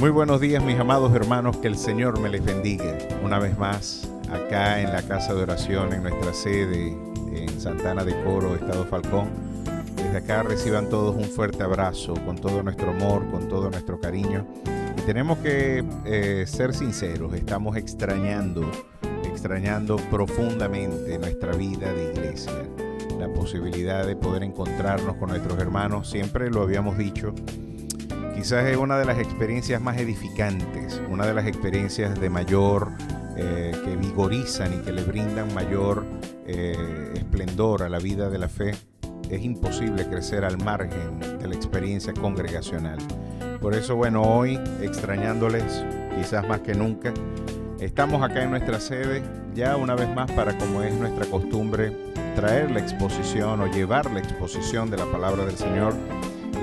Muy buenos días, mis amados hermanos, que el Señor me les bendiga. Una vez más, acá en la casa de oración, en nuestra sede, en Santana de Coro, Estado Falcón. Desde acá reciban todos un fuerte abrazo, con todo nuestro amor, con todo nuestro cariño. Y tenemos que ser sinceros, estamos extrañando profundamente nuestra vida de iglesia. La posibilidad de poder encontrarnos con nuestros hermanos, siempre lo habíamos dicho. Quizás es una de las experiencias más edificantes, una de las experiencias de mayor, que vigorizan y que le brindan mayor esplendor a la vida de la fe. Es imposible crecer al margen de la experiencia congregacional. Por eso, bueno, hoy, extrañándoles, quizás más que nunca, estamos acá en nuestra sede, ya una vez más para, como es nuestra costumbre, traer la exposición o llevar la exposición de la palabra del Señor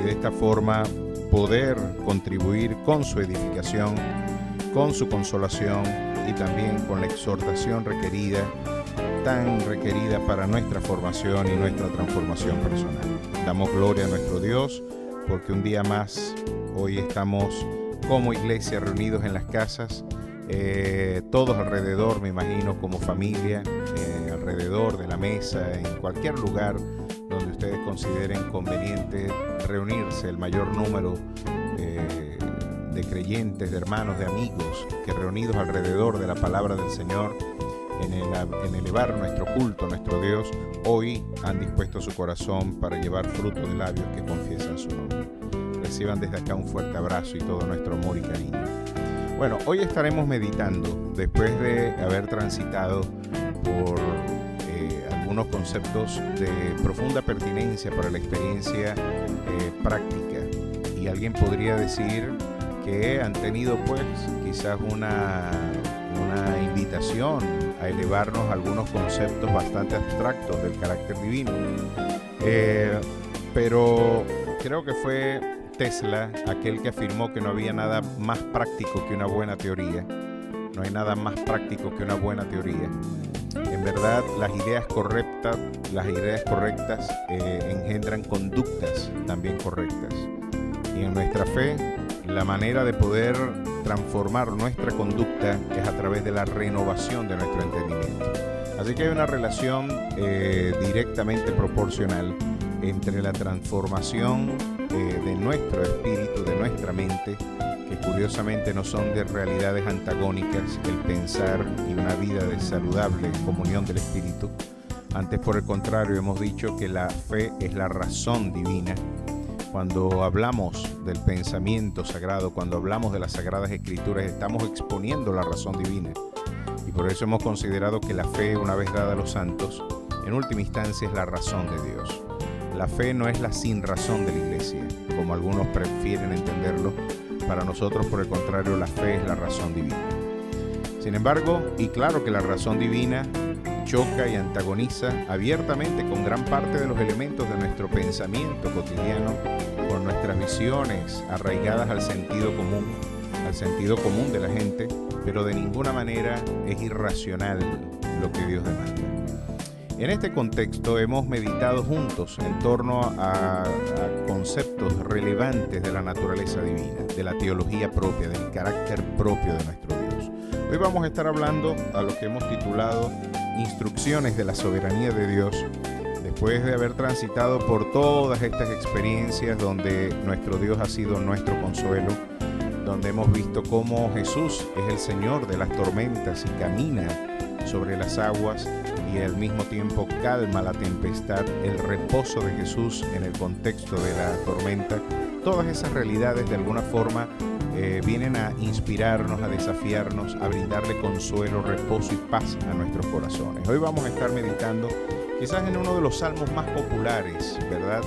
y de esta forma poder contribuir con su edificación, con su consolación y también con la exhortación requerida, tan requerida para nuestra formación y nuestra transformación personal. Damos gloria a nuestro Dios porque un día más hoy estamos como iglesia reunidos en las casas, todos alrededor, me imagino, como familia, alrededor de la mesa, en cualquier lugar donde ustedes consideren conveniente reunirse, el mayor número de creyentes, de hermanos, de amigos, que reunidos alrededor de la palabra del Señor, en elevar nuestro culto a nuestro Dios, hoy han dispuesto su corazón para llevar fruto de labios que confiesan su nombre. Reciban desde acá un fuerte abrazo y todo nuestro amor y cariño. Bueno, hoy estaremos meditando, después de haber transitado por algunos conceptos de profunda pertinencia para la experiencia práctica, y alguien podría decir que han tenido pues quizás una invitación a elevarnos a algunos conceptos bastante abstractos del carácter divino, pero creo que fue Tesla aquel que afirmó que no había nada más práctico que una buena teoría. No hay nada más práctico que una buena teoría. En verdad, las ideas correctas engendran conductas también correctas. Y en nuestra fe, la manera de poder transformar nuestra conducta es a través de la renovación de nuestro entendimiento. Así que hay una relación directamente proporcional entre la transformación de nuestro espíritu, de nuestra mente, que curiosamente no son de realidades antagónicas, el pensar y una vida de saludable comunión del espíritu. Antes, por el contrario, hemos dicho que la fe es la razón divina. Cuando hablamos del pensamiento sagrado, cuando hablamos de las Sagradas Escrituras, estamos exponiendo la razón divina. Y por eso hemos considerado que la fe, una vez dada a los santos, en última instancia es la razón de Dios. La fe no es la sinrazón de la iglesia, como algunos prefieren entenderlo. Para nosotros, por el contrario, la fe es la razón divina. Sin embargo, y claro que la razón divina choca y antagoniza abiertamente con gran parte de los elementos de nuestro pensamiento cotidiano, con nuestras visiones arraigadas al sentido común de la gente, pero de ninguna manera es irracional lo que Dios demanda. En este contexto hemos meditado juntos en torno a conceptos relevantes de la naturaleza divina, de la teología propia, del carácter propio de nuestro Dios. Hoy vamos a estar hablando a lo que hemos titulado Instrucciones de la soberanía de Dios, después de haber transitado por todas estas experiencias donde nuestro Dios ha sido nuestro consuelo, donde hemos visto cómo Jesús es el Señor de las tormentas y camina sobre las aguas y al mismo tiempo calma la tempestad, el reposo de Jesús en el contexto de la tormenta. Todas esas realidades de alguna forma vienen a inspirarnos, a desafiarnos, a brindarle consuelo, reposo y paz a nuestros corazones. Hoy vamos a estar meditando quizás en uno de los salmos más populares, ¿verdad?,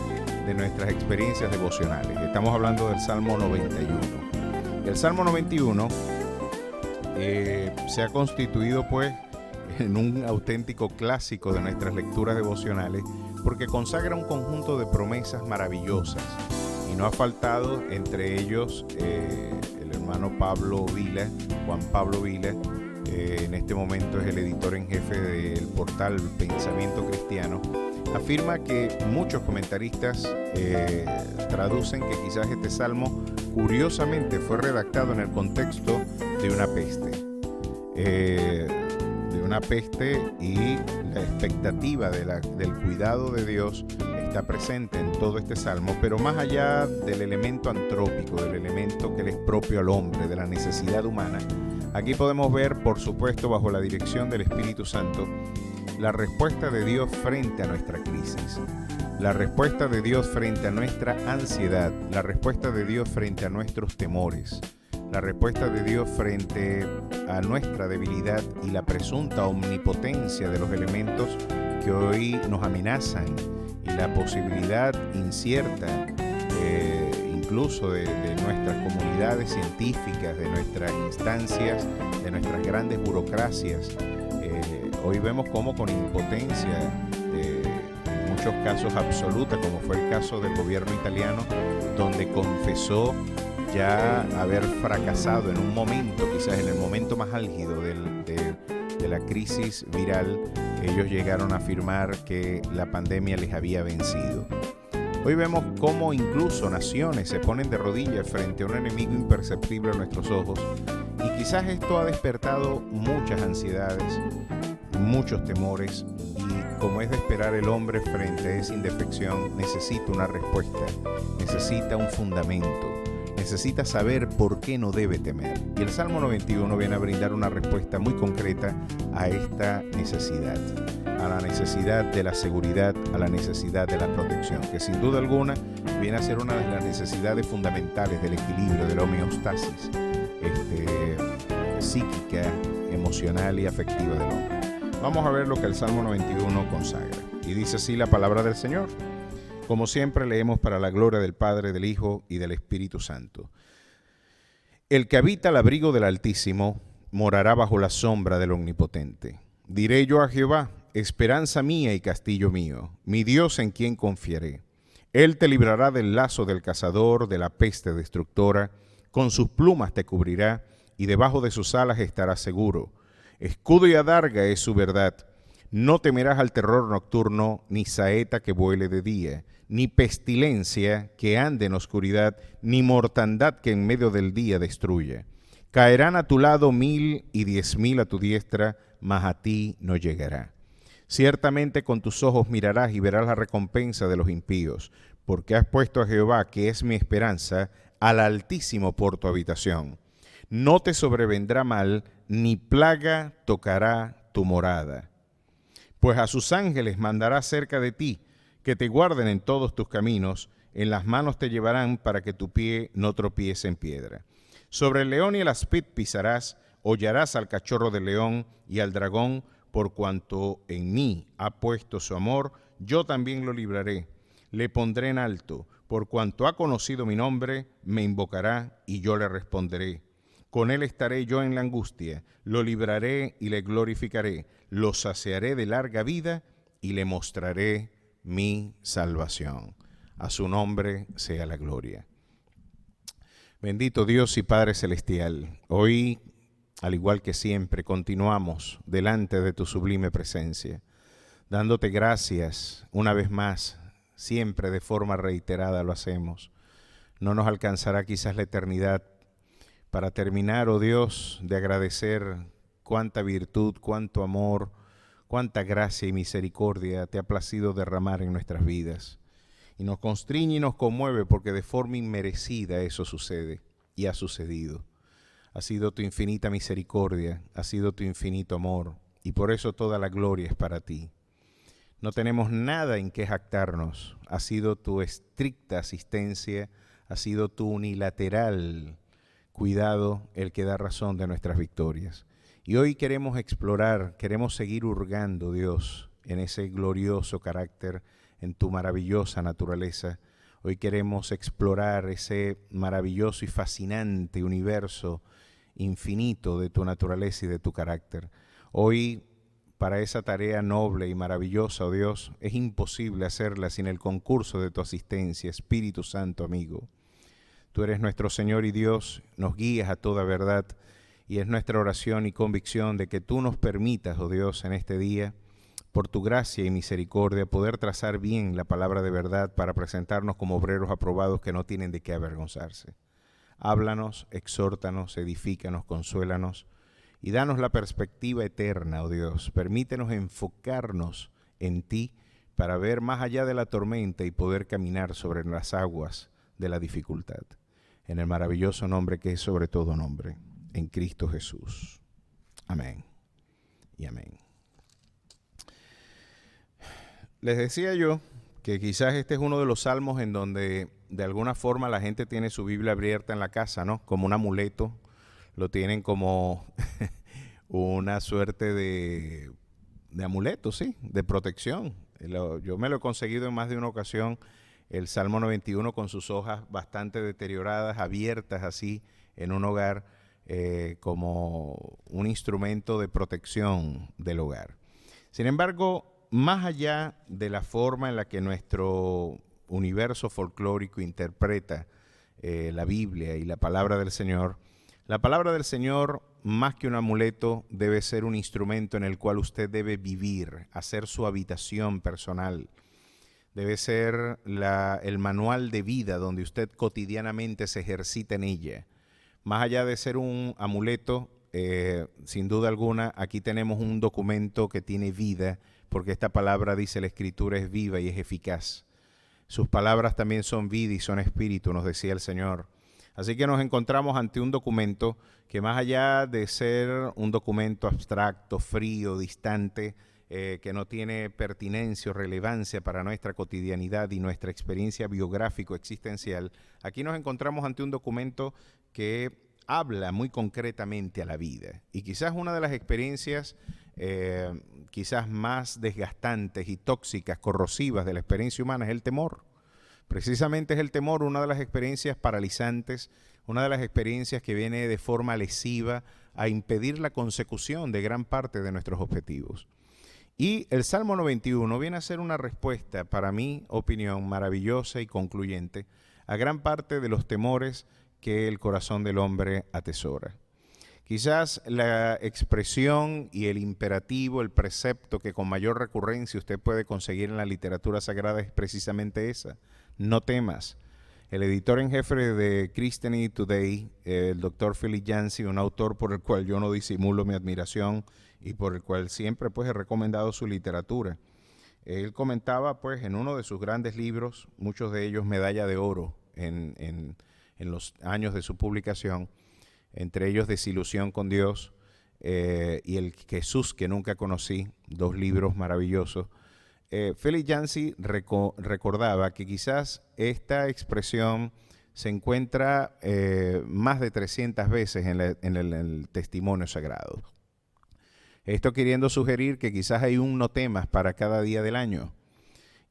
de nuestras experiencias devocionales. Estamos hablando del Salmo 91. El Salmo 91 se ha constituido pues en un auténtico clásico de nuestras lecturas devocionales porque consagra un conjunto de promesas maravillosas, y no ha faltado entre ellos el hermano Juan Pablo Vila, en este momento es el editor en jefe del portal Pensamiento Cristiano, afirma que muchos comentaristas traducen que quizás este salmo curiosamente fue redactado en el contexto de una peste. Y la expectativa del cuidado de Dios está presente en todo este salmo, pero más allá del elemento antrópico, del elemento que le es propio al hombre, de la necesidad humana, aquí podemos ver, por supuesto, bajo la dirección del Espíritu Santo, la respuesta de Dios frente a nuestra crisis, la respuesta de Dios frente a nuestra ansiedad, la respuesta de Dios frente a nuestros temores, la respuesta de Dios frente a nuestra debilidad y la presunta omnipotencia de los elementos que hoy nos amenazan y la posibilidad incierta incluso de nuestras comunidades científicas, de nuestras instancias, de nuestras grandes burocracias. Hoy vemos cómo con impotencia, en muchos casos absoluta, como fue el caso del gobierno italiano, donde confesó ya haber fracasado en un momento, quizás en el momento más álgido de la crisis viral, ellos llegaron a afirmar que la pandemia les había vencido. Hoy vemos cómo incluso naciones se ponen de rodillas frente a un enemigo imperceptible a nuestros ojos, y quizás esto ha despertado muchas ansiedades, muchos temores, y como es de esperar, el hombre frente a esa indefección necesita una respuesta, necesita un fundamento, necesita saber por qué no debe temer. Y el Salmo 91 viene a brindar una respuesta muy concreta a esta necesidad, a la necesidad de la seguridad, a la necesidad de la protección, que sin duda alguna viene a ser una de las necesidades fundamentales del equilibrio, de la homeostasis psíquica, emocional y afectiva del hombre. Vamos a ver lo que el Salmo 91 consagra. Y dice así la palabra del Señor. Como siempre, leemos para la gloria del Padre, del Hijo y del Espíritu Santo. El que habita al abrigo del Altísimo morará bajo la sombra del Omnipotente. Diré yo a Jehová, esperanza mía y castillo mío, mi Dios en quien confiaré. Él te librará del lazo del cazador, de la peste destructora, con sus plumas te cubrirá, y debajo de sus alas estarás seguro. Escudo y adarga es su verdad. No temerás al terror nocturno, ni saeta que vuele de día, ni pestilencia que ande en oscuridad, ni mortandad que en medio del día destruya. Caerán a tu lado 1,000 y 10,000 a tu diestra, mas a ti no llegará. Ciertamente con tus ojos mirarás y verás la recompensa de los impíos, porque has puesto a Jehová, que es mi esperanza, al Altísimo por tu habitación. No te sobrevendrá mal, ni plaga tocará tu morada. Pues a sus ángeles mandará cerca de ti, que te guarden en todos tus caminos, en las manos te llevarán para que tu pie no tropiece en piedra. Sobre el león y el aspid pisarás, hollarás al cachorro del león y al dragón, por cuanto en mí ha puesto su amor, yo también lo libraré. Le pondré en alto, por cuanto ha conocido mi nombre, me invocará y yo le responderé. Con él estaré yo en la angustia, lo libraré y le glorificaré, lo saciaré de larga vida y le mostraré mi salvación. A su nombre sea la gloria. Bendito Dios y Padre Celestial, hoy, al igual que siempre, continuamos delante de tu sublime presencia, dándote gracias una vez más, siempre de forma reiterada lo hacemos. No nos alcanzará quizás la eternidad para terminar, oh Dios, de agradecer cuánta virtud, cuánto amor, cuánta gracia y misericordia te ha placido derramar en nuestras vidas. Y nos constriñe y nos conmueve porque de forma inmerecida eso sucede y ha sucedido. Ha sido tu infinita misericordia, ha sido tu infinito amor, y por eso toda la gloria es para ti. No tenemos nada en que jactarnos, ha sido tu estricta asistencia, ha sido tu unilateral cuidado el que da razón de nuestras victorias. Y hoy queremos explorar, queremos seguir hurgando, Dios, en ese glorioso carácter, en tu maravillosa naturaleza. Hoy queremos explorar ese maravilloso y fascinante universo infinito de tu naturaleza y de tu carácter. Hoy, para esa tarea noble y maravillosa, oh Dios, es imposible hacerla sin el concurso de tu asistencia, Espíritu Santo amigo. Tú eres nuestro Señor y Dios, nos guías a toda verdad, y es nuestra oración y convicción de que tú nos permitas, oh Dios, en este día, por tu gracia y misericordia, poder trazar bien la palabra de verdad para presentarnos como obreros aprobados que no tienen de qué avergonzarse. Háblanos, exhórtanos, edifícanos, consuélanos y danos la perspectiva eterna, oh Dios. Permítenos enfocarnos en ti para ver más allá de la tormenta y poder caminar sobre las aguas de la dificultad. En el maravilloso nombre que es sobre todo nombre, en Cristo Jesús. Amén y amén. Les decía yo que quizás este es uno de los salmos en donde de alguna forma la gente tiene su Biblia abierta en la casa, ¿no? Como un amuleto, lo tienen como una suerte de amuleto, sí, de protección. Yo me lo he conseguido en más de una ocasión, el Salmo 91 con sus hojas bastante deterioradas, abiertas así en un hogar, como un instrumento de protección del hogar. Sin embargo, más allá de la forma en la que nuestro universo folclórico interpreta la Biblia y la palabra del Señor, más que un amuleto, debe ser un instrumento en el cual usted debe vivir, hacer su habitación personal. Debe ser el manual de vida donde usted cotidianamente se ejercita en ella. Más allá de ser un amuleto, sin duda alguna, aquí tenemos un documento que tiene vida, porque esta palabra, dice la Escritura, es viva y es eficaz. Sus palabras también son vida y son espíritu, nos decía el Señor. Así que nos encontramos ante un documento que, más allá de ser un documento abstracto, frío, distante, que no tiene pertinencia o relevancia para nuestra cotidianidad y nuestra experiencia biográfico-existencial, aquí nos encontramos ante un documento que habla muy concretamente a la vida. Y quizás una de las experiencias quizás más desgastantes y tóxicas, corrosivas de la experiencia humana es el temor. Precisamente es el temor una de las experiencias paralizantes, una de las experiencias que viene de forma lesiva a impedir la consecución de gran parte de nuestros objetivos. Y el Salmo 91 viene a ser una respuesta, para mi opinión, maravillosa y concluyente a gran parte de los temores que el corazón del hombre atesora. Quizás la expresión y el imperativo, el precepto que con mayor recurrencia usted puede conseguir en la literatura sagrada es precisamente esa: no temas. El editor en jefe de Christianity Today, el doctor Philip Yancey, un autor por el cual yo no disimulo mi admiración y por el cual siempre pues he recomendado su literatura. Él comentaba pues en uno de sus grandes libros, muchos de ellos medalla de oro en los años de su publicación, entre ellos Desilusión con Dios y El Jesús que nunca conocí, dos libros maravillosos. Philip Yancey recordaba que quizás esta expresión se encuentra más de 300 veces en el testimonio sagrado. Esto queriendo sugerir que quizás hay un no temas para cada día del año.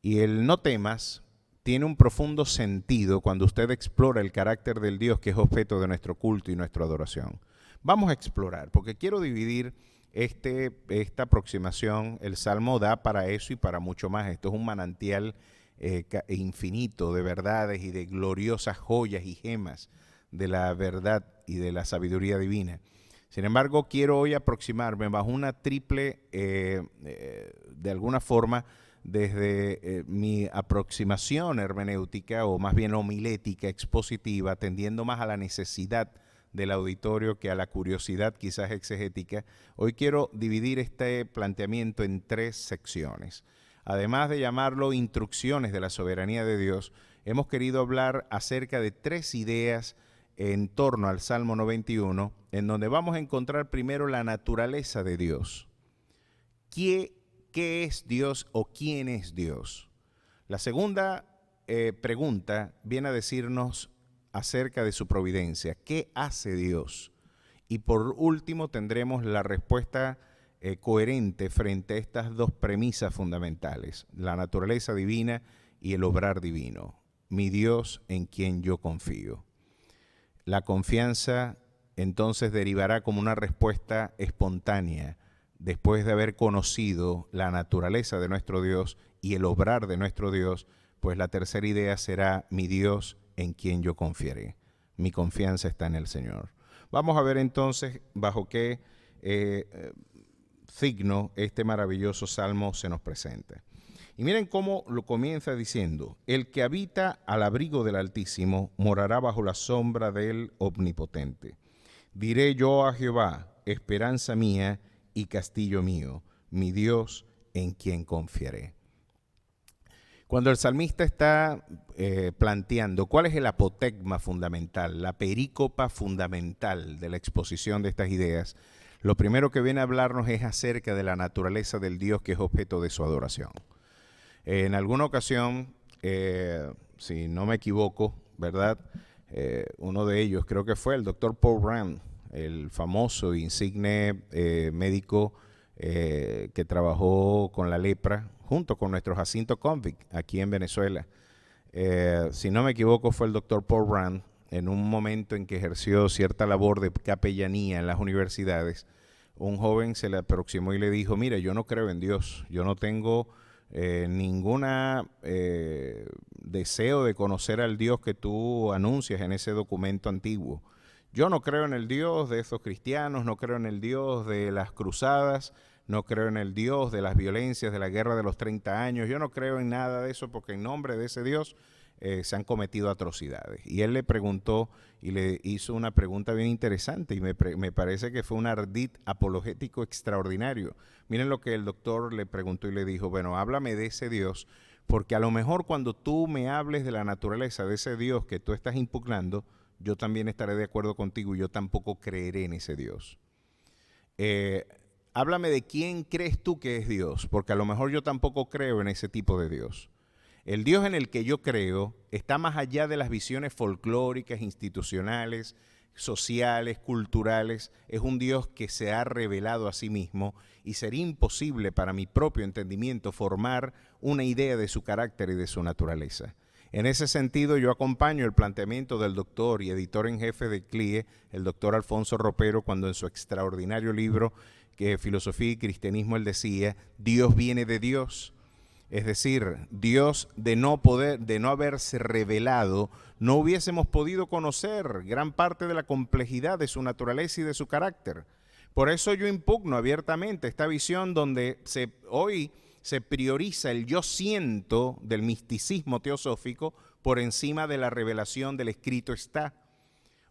Y el no temas tiene un profundo sentido cuando usted explora el carácter del Dios que es objeto de nuestro culto y nuestra adoración. Vamos a explorar, porque quiero dividir esta aproximación. El Salmo da para eso y para mucho más. Esto es un manantial infinito de verdades y de gloriosas joyas y gemas de la verdad y de la sabiduría divina. Sin embargo, quiero hoy aproximarme bajo una triple, de alguna forma, desde mi aproximación hermenéutica, o más bien homilética, expositiva, tendiendo más a la necesidad del auditorio que a la curiosidad quizás exegética. Hoy quiero dividir este planteamiento en 3 secciones. Además de llamarlo instrucciones de la soberanía de Dios, hemos querido hablar acerca de 3 ideas en torno al Salmo 91, en donde vamos a encontrar primero la naturaleza de Dios. ¿Qué es Dios o quién es Dios? La segunda pregunta viene a decirnos acerca de su providencia. ¿Qué hace Dios? Y por último tendremos la respuesta coherente frente a estas 2 premisas fundamentales: la naturaleza divina y el obrar divino. Mi Dios en quien yo confío. La confianza entonces derivará como una respuesta espontánea después de haber conocido la naturaleza de nuestro Dios y el obrar de nuestro Dios, pues la tercera idea será: mi Dios en quien yo confiaré. Mi confianza está en el Señor. Vamos a ver entonces bajo qué signo este maravilloso salmo se nos presenta. Y miren cómo lo comienza diciendo: el que habita al abrigo del Altísimo morará bajo la sombra del Omnipotente. Diré yo a Jehová, esperanza mía y castillo mío, mi Dios en quien confiaré. Cuando el salmista está planteando cuál es el apotegma fundamental, la perícopa fundamental de la exposición de estas ideas, lo primero que viene a hablarnos es acerca de la naturaleza del Dios que es objeto de su adoración. En alguna ocasión, si no me equivoco, ¿verdad? Uno de ellos, creo que fue el doctor Paul Rand, el famoso insigne médico que trabajó con la lepra, junto con nuestro Jacinto Convict aquí en Venezuela. Si no me equivoco, fue el doctor Paul Rand, en un momento en que ejerció cierta labor de capellanía en las universidades. Un joven se le aproximó y le dijo: mire, yo no creo en Dios, yo no tengo ningún deseo de conocer al Dios que tú anuncias en ese documento antiguo. Yo no creo en el Dios de esos cristianos, no creo en el Dios de las cruzadas, no creo en el Dios de las violencias de la guerra de los 30 años, yo no creo en nada de eso porque en nombre de ese Dios se han cometido atrocidades. Y él le preguntó y le hizo una pregunta bien interesante y me parece que fue un ardid apologético extraordinario. Miren lo que el doctor le preguntó y le dijo: bueno, háblame de ese Dios, porque a lo mejor cuando tú me hables de la naturaleza de ese Dios que tú estás impugnando, yo también estaré de acuerdo contigo y yo tampoco creeré en ese Dios. Háblame de quién crees tú que es Dios, porque a lo mejor yo tampoco creo en ese tipo de Dios. El Dios en el que yo creo está más allá de las visiones folclóricas, institucionales, sociales, culturales. Es un Dios que se ha revelado a sí mismo y sería imposible para mi propio entendimiento formar una idea de su carácter y de su naturaleza. En ese sentido, yo acompaño el planteamiento del doctor y editor en jefe de CLIE, el doctor Alfonso Ropero, cuando en su extraordinario libro, Filosofía y Cristianismo, él decía: Dios viene de Dios. Es decir, Dios de no haberse revelado, no hubiésemos podido conocer gran parte de la complejidad de su naturaleza y de su carácter. Por eso yo impugno abiertamente esta visión donde hoy se prioriza el yo siento del misticismo teosófico por encima de la revelación del escrito está.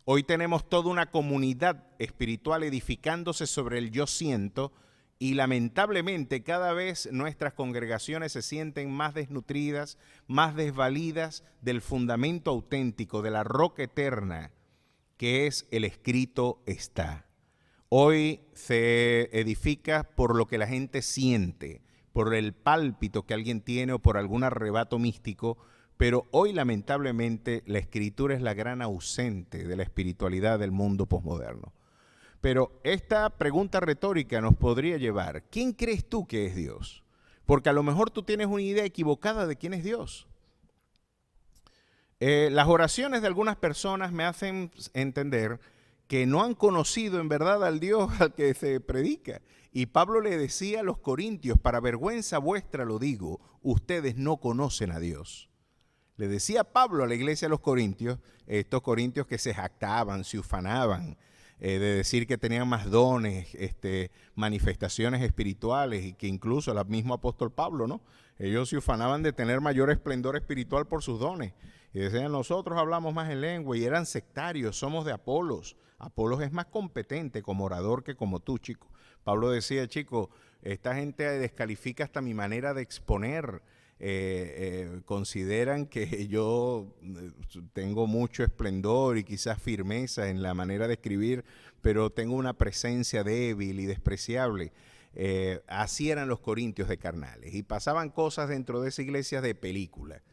Hoy tenemos toda una comunidad espiritual edificándose sobre el yo siento, y lamentablemente cada vez nuestras congregaciones se sienten más desnutridas, más desvalidas del fundamento auténtico, de la roca eterna, que es el escrito está. Hoy se edifica por lo que la gente siente, por el pálpito que alguien tiene o por algún arrebato místico, pero hoy lamentablemente la escritura es la gran ausente de la espiritualidad del mundo posmoderno. Pero esta pregunta retórica nos podría llevar: ¿quién crees tú que es Dios? Porque a lo mejor tú tienes una idea equivocada de quién es Dios. Las oraciones de algunas personas me hacen entender que no han conocido en verdad al Dios al que se predica. Y Pablo le decía a los corintios: para vergüenza vuestra lo digo, ustedes no conocen a Dios. Le decía Pablo a la iglesia de los corintios, estos corintios que se jactaban, se ufanaban, de decir que tenían más dones, manifestaciones espirituales, y que incluso el mismo apóstol Pablo, ¿no? Ellos se ufanaban de tener mayor esplendor espiritual por sus dones. Y decían: nosotros hablamos más en lengua, y eran sectarios, somos de Apolos. Apolos es más competente como orador que como tú, chico. Pablo decía: chico, esta gente descalifica hasta mi manera de exponer. Consideran que yo tengo mucho esplendor y quizás firmeza en la manera de escribir, pero tengo una presencia débil y despreciable. Así eran los corintios de carnales, y pasaban cosas dentro de esa iglesia de película.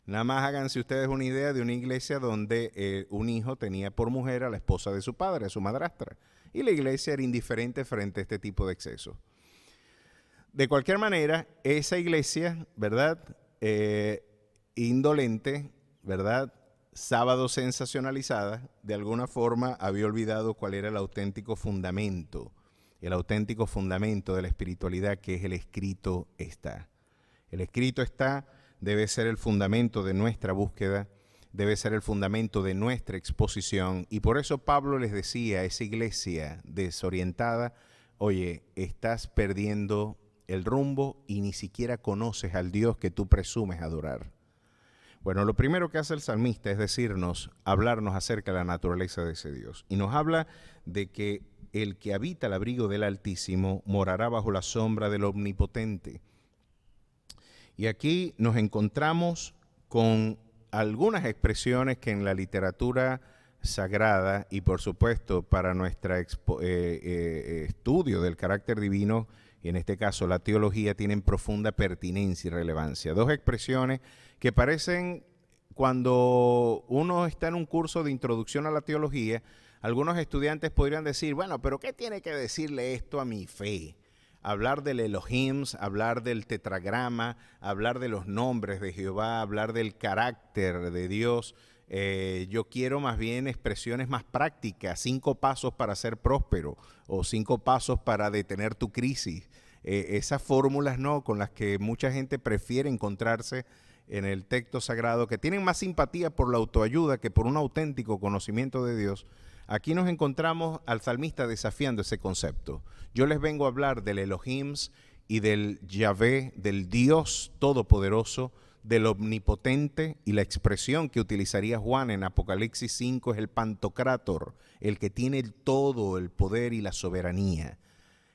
Nada más háganse ustedes una idea de una iglesia donde un hijo tenía por mujer a la esposa de su padre, a su madrastra, y la iglesia era indiferente frente a este tipo de excesos. De cualquier manera, esa iglesia, ¿verdad? Indolente, ¿verdad? Sábado sensacionalizada, de alguna forma había olvidado cuál era el auténtico fundamento de la espiritualidad, que es el escrito está. El escrito está debe ser el fundamento de nuestra búsqueda, debe ser el fundamento de nuestra exposición, y por eso Pablo les decía a esa iglesia desorientada: oye, estás perdiendo el rumbo y ni siquiera conoces al Dios que tú presumes adorar. Bueno, lo primero que hace el salmista es hablarnos acerca de la naturaleza de ese Dios. Y nos habla de que el que habita al abrigo del Altísimo morará bajo la sombra del Omnipotente. Y aquí nos encontramos con algunas expresiones que en la literatura sagrada y por supuesto para nuestro estudio del carácter divino, y en este caso la teología, tienen profunda pertinencia y relevancia. Dos expresiones que parecen, cuando uno está en un curso de introducción a la teología, algunos estudiantes podrían decir, bueno, pero ¿qué tiene que decirle esto a mi fe? Hablar del Elohim, hablar del tetragrama, hablar de los nombres de Jehová, hablar del carácter de Dios. Yo quiero más bien expresiones más prácticas, 5 pasos para ser próspero o 5 pasos para detener tu crisis. Esas fórmulas no, con las que mucha gente prefiere encontrarse en el texto sagrado, que tienen más simpatía por la autoayuda que por un auténtico conocimiento de Dios. Aquí nos encontramos al salmista desafiando ese concepto. Yo les vengo a hablar del Elohim y del Yahvé, del Dios Todopoderoso, del Omnipotente, y la expresión que utilizaría Juan en Apocalipsis 5 es el Pantocrátor, el que tiene todo el poder y la soberanía.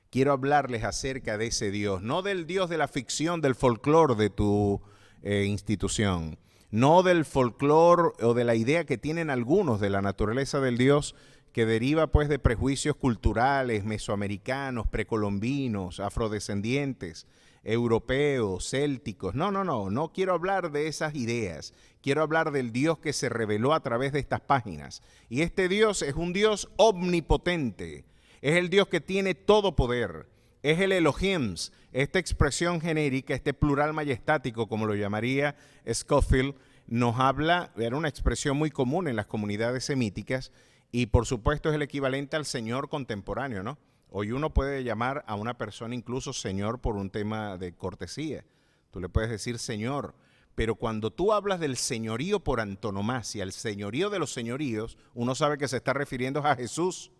Quiero hablarles acerca de ese Dios, no del Dios de la ficción, del folclore de tu institución, no del folclore o de la idea que tienen algunos de la naturaleza del Dios, que deriva pues de prejuicios culturales, mesoamericanos, precolombinos, afrodescendientes, europeos, célticos. No quiero hablar de esas ideas. Quiero hablar del Dios que se reveló a través de estas páginas. Y este Dios es un Dios omnipotente. Es el Dios que tiene todo poder. Es el Elohim, esta expresión genérica, este plural majestático, como lo llamaría Scofield, nos habla, era una expresión muy común en las comunidades semíticas, y por supuesto es el equivalente al Señor contemporáneo, ¿no? Hoy uno puede llamar a una persona incluso Señor por un tema de cortesía. Tú le puedes decir Señor, pero cuando tú hablas del señorío por antonomasia, el señorío de los señoríos, uno sabe que se está refiriendo a Jesús.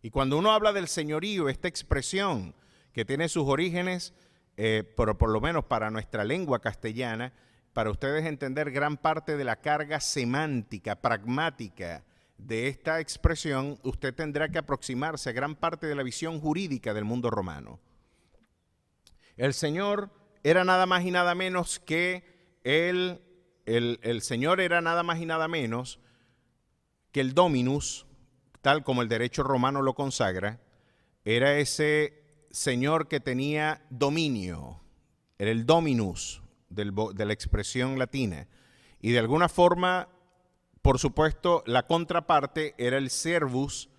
Y cuando uno habla del señorío, esta expresión que tiene sus orígenes, pero por lo menos para nuestra lengua castellana, para ustedes entender gran parte de la carga semántica, pragmática de esta expresión, usted tendrá que aproximarse a gran parte de la visión jurídica del mundo romano. El Señor era nada más y nada menos que el Señor era nada más y nada menos que el Dominus, tal como el derecho romano lo consagra. Era ese Señor que tenía dominio, era el Dominus de la expresión latina, y de alguna forma, por supuesto, la contraparte era el servus,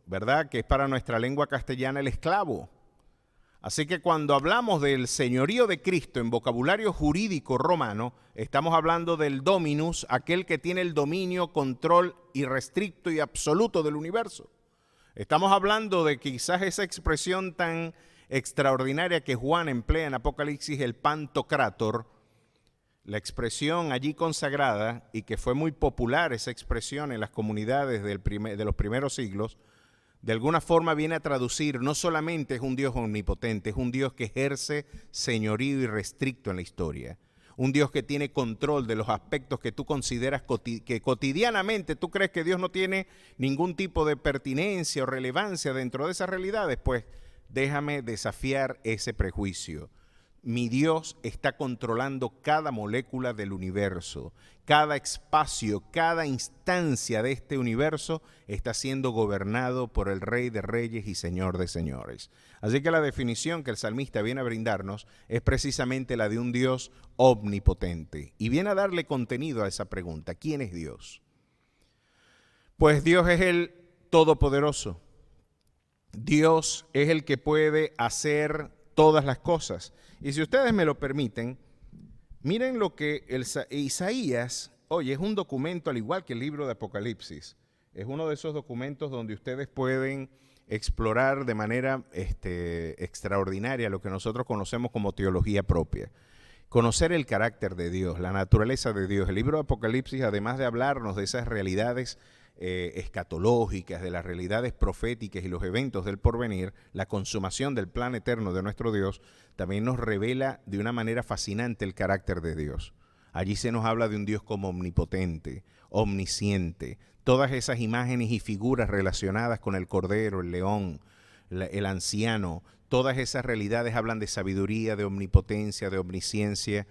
¿verdad?, que es para nuestra lengua castellana el esclavo. Así que cuando hablamos del señorío de Cristo en vocabulario jurídico romano, estamos hablando del Dominus, aquel que tiene el dominio, control irrestricto y absoluto del universo. Estamos hablando de quizás esa expresión tan extraordinaria que Juan emplea en Apocalipsis, el Pantocrátor, la expresión allí consagrada, y que fue muy popular esa expresión en las comunidades de los primeros siglos, de alguna forma viene a traducir, no solamente es un Dios omnipotente, es un Dios que ejerce señorío irrestricto en la historia. Un Dios que tiene control de los aspectos que tú consideras que cotidianamente tú crees que Dios no tiene ningún tipo de pertinencia o relevancia dentro de esas realidades. Pues déjame desafiar ese prejuicio. Mi Dios está controlando cada molécula del universo, cada espacio, cada instancia de este universo está siendo gobernado por el Rey de Reyes y Señor de Señores. Así que la definición que el salmista viene a brindarnos es precisamente la de un Dios omnipotente, y viene a darle contenido a esa pregunta: ¿quién es Dios? Pues Dios es el Todopoderoso. Dios es el que puede hacer todas las cosas. Y si ustedes me lo permiten, miren lo que Isaías, oye, es un documento al igual que el libro de Apocalipsis. Es uno de esos documentos donde ustedes pueden explorar de manera extraordinaria lo que nosotros conocemos como teología propia. Conocer el carácter de Dios, la naturaleza de Dios. El libro de Apocalipsis, además de hablarnos de esas realidades escatológicas, de las realidades proféticas y los eventos del porvenir, la consumación del plan eterno de nuestro Dios, también nos revela de una manera fascinante el carácter de Dios. Allí se nos habla de un Dios como omnipotente, omnisciente, todas esas imágenes y figuras relacionadas con el cordero, el león, el anciano, todas esas realidades hablan de sabiduría, de omnipotencia, de omnisciencia,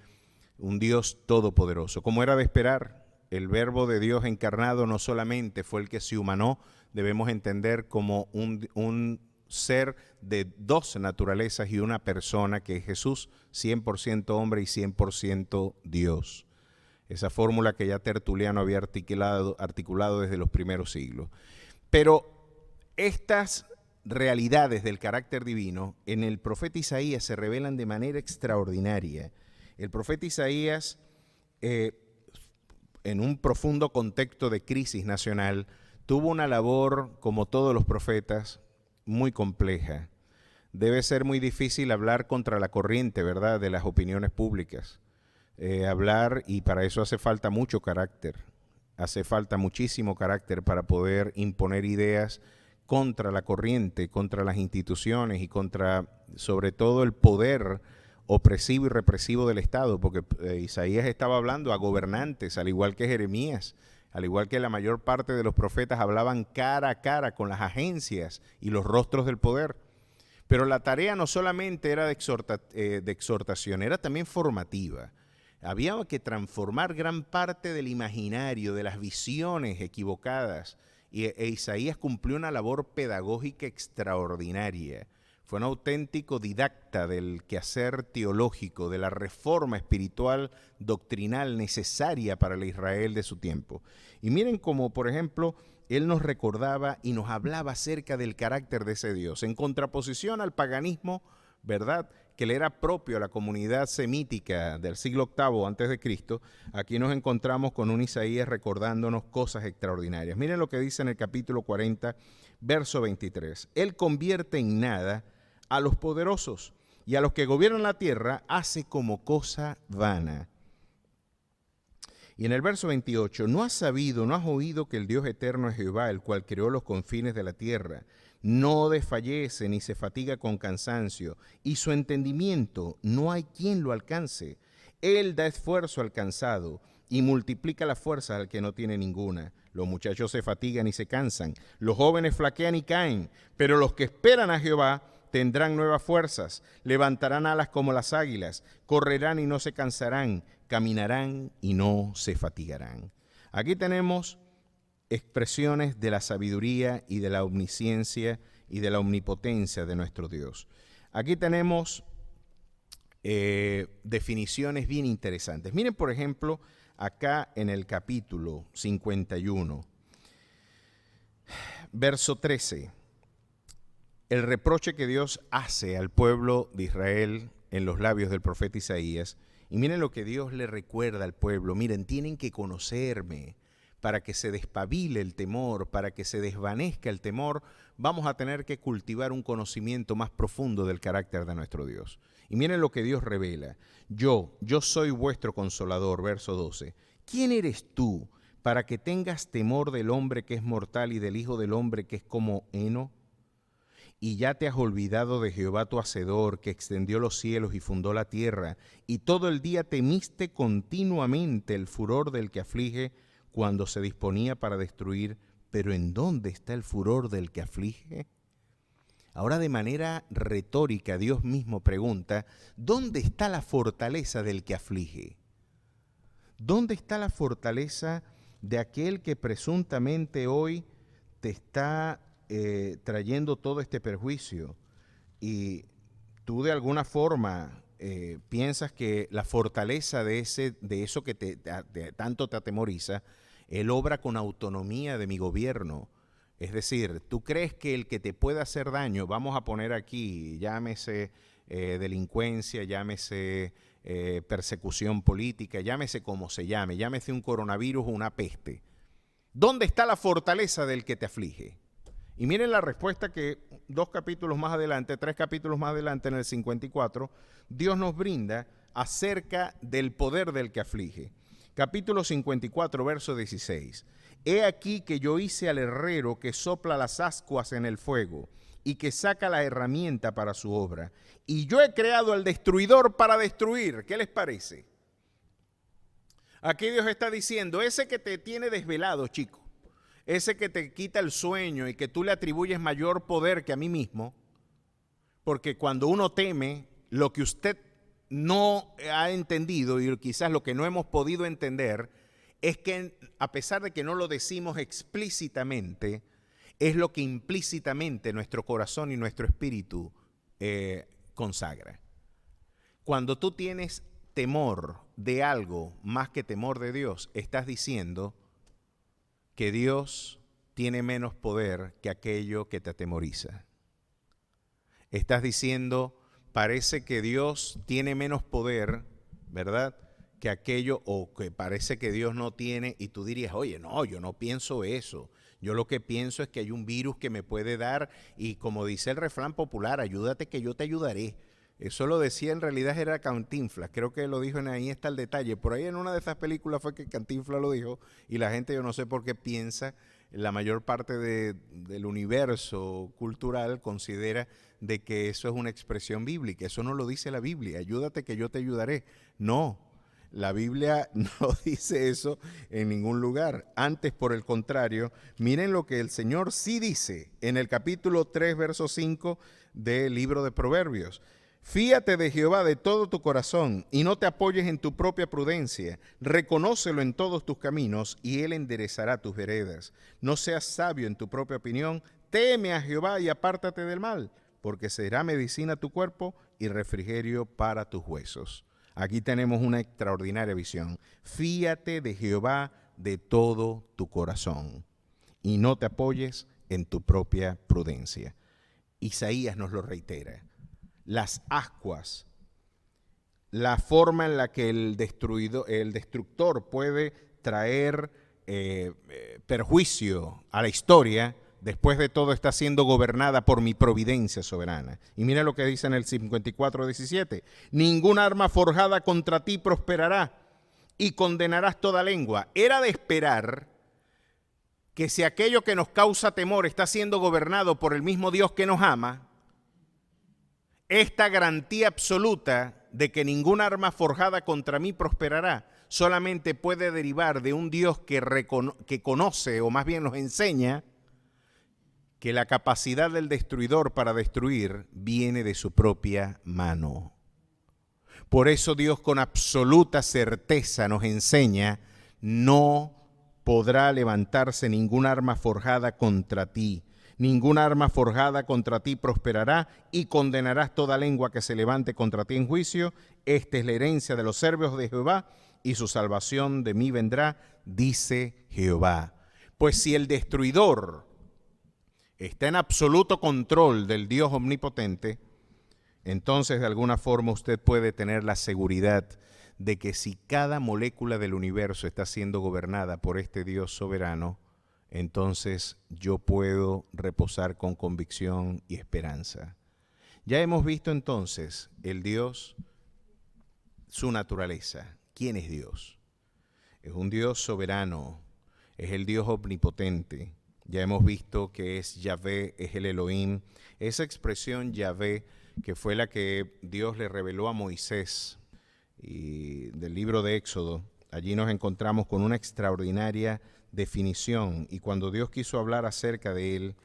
un Dios todopoderoso. Como era de esperar, el verbo de Dios encarnado no solamente fue el que se humanó, debemos entender como un ser de dos naturalezas y una persona, que es Jesús, 100% hombre y 100% Dios. Esa fórmula que ya Tertuliano había articulado desde los primeros siglos. Pero estas realidades del carácter divino en el profeta Isaías se revelan de manera extraordinaria. El profeta Isaías, en un profundo contexto de crisis nacional, tuvo una labor, como todos los profetas, muy compleja. Debe ser muy difícil hablar contra la corriente, ¿verdad?, de las opiniones públicas. Hablar, y para eso hace falta mucho carácter, hace falta muchísimo carácter para poder imponer ideas contra la corriente, contra las instituciones y contra, sobre todo, el poder opresivo y represivo del Estado, porque Isaías estaba hablando a gobernantes, al igual que Jeremías, al igual que la mayor parte de los profetas hablaban cara a cara con las agencias y los rostros del poder. Pero la tarea no solamente era de exhortación, era también formativa. Había que transformar gran parte del imaginario, de las visiones equivocadas, e Isaías cumplió una labor pedagógica extraordinaria. Fue un auténtico didacta del quehacer teológico, de la reforma espiritual doctrinal necesaria para el Israel de su tiempo. Y miren cómo, por ejemplo, él nos recordaba y nos hablaba acerca del carácter de ese Dios, en contraposición al paganismo, ¿verdad?, que le era propio a la comunidad semítica del siglo VIII antes de Cristo. Aquí nos encontramos con un Isaías recordándonos cosas extraordinarias. Miren lo que dice en el capítulo 40, verso 23. Él convierte en nada a los poderosos, y a los que gobiernan la tierra hace como cosa vana. Y en el verso 28, ¿no has sabido, no has oído que el Dios eterno es Jehová, el cual creó los confines de la tierra? No desfallece ni se fatiga con cansancio, y su entendimiento no hay quien lo alcance. Él da esfuerzo al cansado y multiplica la fuerza al que no tiene ninguna. Los muchachos se fatigan y se cansan, los jóvenes flaquean y caen, pero los que esperan a Jehová tendrán nuevas fuerzas, levantarán alas como las águilas, correrán y no se cansarán, caminarán y no se fatigarán. Aquí tenemos expresiones de la sabiduría y de la omnisciencia y de la omnipotencia de nuestro Dios. Aquí tenemos definiciones bien interesantes. Miren, por ejemplo, acá en el capítulo 51, verso 13, el reproche que Dios hace al pueblo de Israel en los labios del profeta Isaías. Y miren lo que Dios le recuerda al pueblo. Miren, tienen que conocerme. Para que se despabile el temor, para que se desvanezca el temor, vamos a tener que cultivar un conocimiento más profundo del carácter de nuestro Dios. Y miren lo que Dios revela. Yo soy vuestro consolador, verso 12. ¿Quién eres tú para que tengas temor del hombre que es mortal y del hijo del hombre que es como heno? Y ya te has olvidado de Jehová tu Hacedor, que extendió los cielos y fundó la tierra, y todo el día temiste continuamente el furor del que aflige, cuando se disponía para destruir. Pero ¿en dónde está el furor del que aflige? Ahora, de manera retórica, Dios mismo pregunta, ¿dónde está la fortaleza del que aflige? ¿Dónde está la fortaleza de aquel que presuntamente hoy te está trayendo todo este perjuicio? Y tú de alguna forma piensas que la fortaleza de eso que tanto te atemoriza, Él obra con autonomía de mi gobierno. Es decir, tú crees que el que te puede hacer daño, vamos a poner aquí, llámese delincuencia, llámese persecución política, llámese como se llame, llámese un coronavirus o una peste. ¿Dónde está la fortaleza del que te aflige? Y miren la respuesta que 3 capítulos más adelante, en el 54, Dios nos brinda acerca del poder del que aflige. Capítulo 54, verso 16. He aquí que yo hice al herrero que sopla las ascuas en el fuego y que saca la herramienta para su obra. Y yo he creado al destruidor para destruir. ¿Qué les parece? Aquí Dios está diciendo, ese que te tiene desvelado, chico, ese que te quita el sueño y que tú le atribuyes mayor poder que a mí mismo, porque cuando uno teme, lo que usted no ha entendido y quizás lo que no hemos podido entender es que a pesar de que no lo decimos explícitamente, es lo que implícitamente nuestro corazón y nuestro espíritu consagra. Cuando tú tienes temor de algo más que temor de Dios, estás diciendo que Dios tiene menos poder que aquello que te atemoriza. Estás diciendo, parece que Dios tiene menos poder, ¿verdad?, que aquello, o que parece que Dios no tiene, y tú dirías, oye, no, yo no pienso eso. Yo lo que pienso es que hay un virus que me puede dar, y como dice el refrán popular, ayúdate que yo te ayudaré. Eso lo decía, en realidad era Cantinflas, creo que lo dijo, ahí está el detalle. Por ahí en una de esas películas fue que Cantinflas lo dijo, y la gente, yo no sé por qué piensa, la mayor parte del universo cultural considera de que eso es una expresión bíblica. Eso no lo dice la Biblia, ayúdate que yo te ayudaré. No, la Biblia no dice eso en ningún lugar. Antes, por el contrario, miren lo que el Señor sí dice en el capítulo 3, verso 5 del libro de Proverbios. Fíate de Jehová de todo tu corazón y no te apoyes en tu propia prudencia. Reconócelo en todos tus caminos y Él enderezará tus veredas. No seas sabio en tu propia opinión. Teme a Jehová y apártate del mal, porque será medicina a tu cuerpo y refrigerio para tus huesos. Aquí tenemos una extraordinaria visión. Fíate de Jehová de todo tu corazón y no te apoyes en tu propia prudencia. Isaías nos lo reitera. Las ascuas, la forma en la que el destructor puede traer perjuicio a la historia, después de todo está siendo gobernada por mi providencia soberana. Y mira lo que dice en el 54:17. Ningún arma forjada contra ti prosperará y condenarás toda lengua. Era de esperar que si aquello que nos causa temor está siendo gobernado por el mismo Dios que nos ama, esta garantía absoluta de que ningún arma forjada contra mí prosperará solamente puede derivar de un Dios que conoce, o más bien nos enseña, que la capacidad del destruidor para destruir viene de su propia mano. Por eso Dios con absoluta certeza nos enseña, no podrá levantarse ningún arma forjada contra ti. Ningún arma forjada contra ti prosperará y condenarás toda lengua que se levante contra ti en juicio. Esta es la herencia de los siervos de Jehová y su salvación de mí vendrá, dice Jehová. Pues si el destruidor está en absoluto control del Dios omnipotente, entonces de alguna forma usted puede tener la seguridad de que si cada molécula del universo está siendo gobernada por este Dios soberano, entonces yo puedo reposar con convicción y esperanza. Ya hemos visto entonces el Dios, su naturaleza. ¿Quién es Dios? Es un Dios soberano, es el Dios omnipotente. Ya hemos visto que es Yahvé, es el Elohim. Esa expresión Yahvé, que fue la que Dios le reveló a Moisés y del libro de Éxodo, allí nos encontramos con una extraordinaria definición, y cuando Dios quiso hablar acerca de él,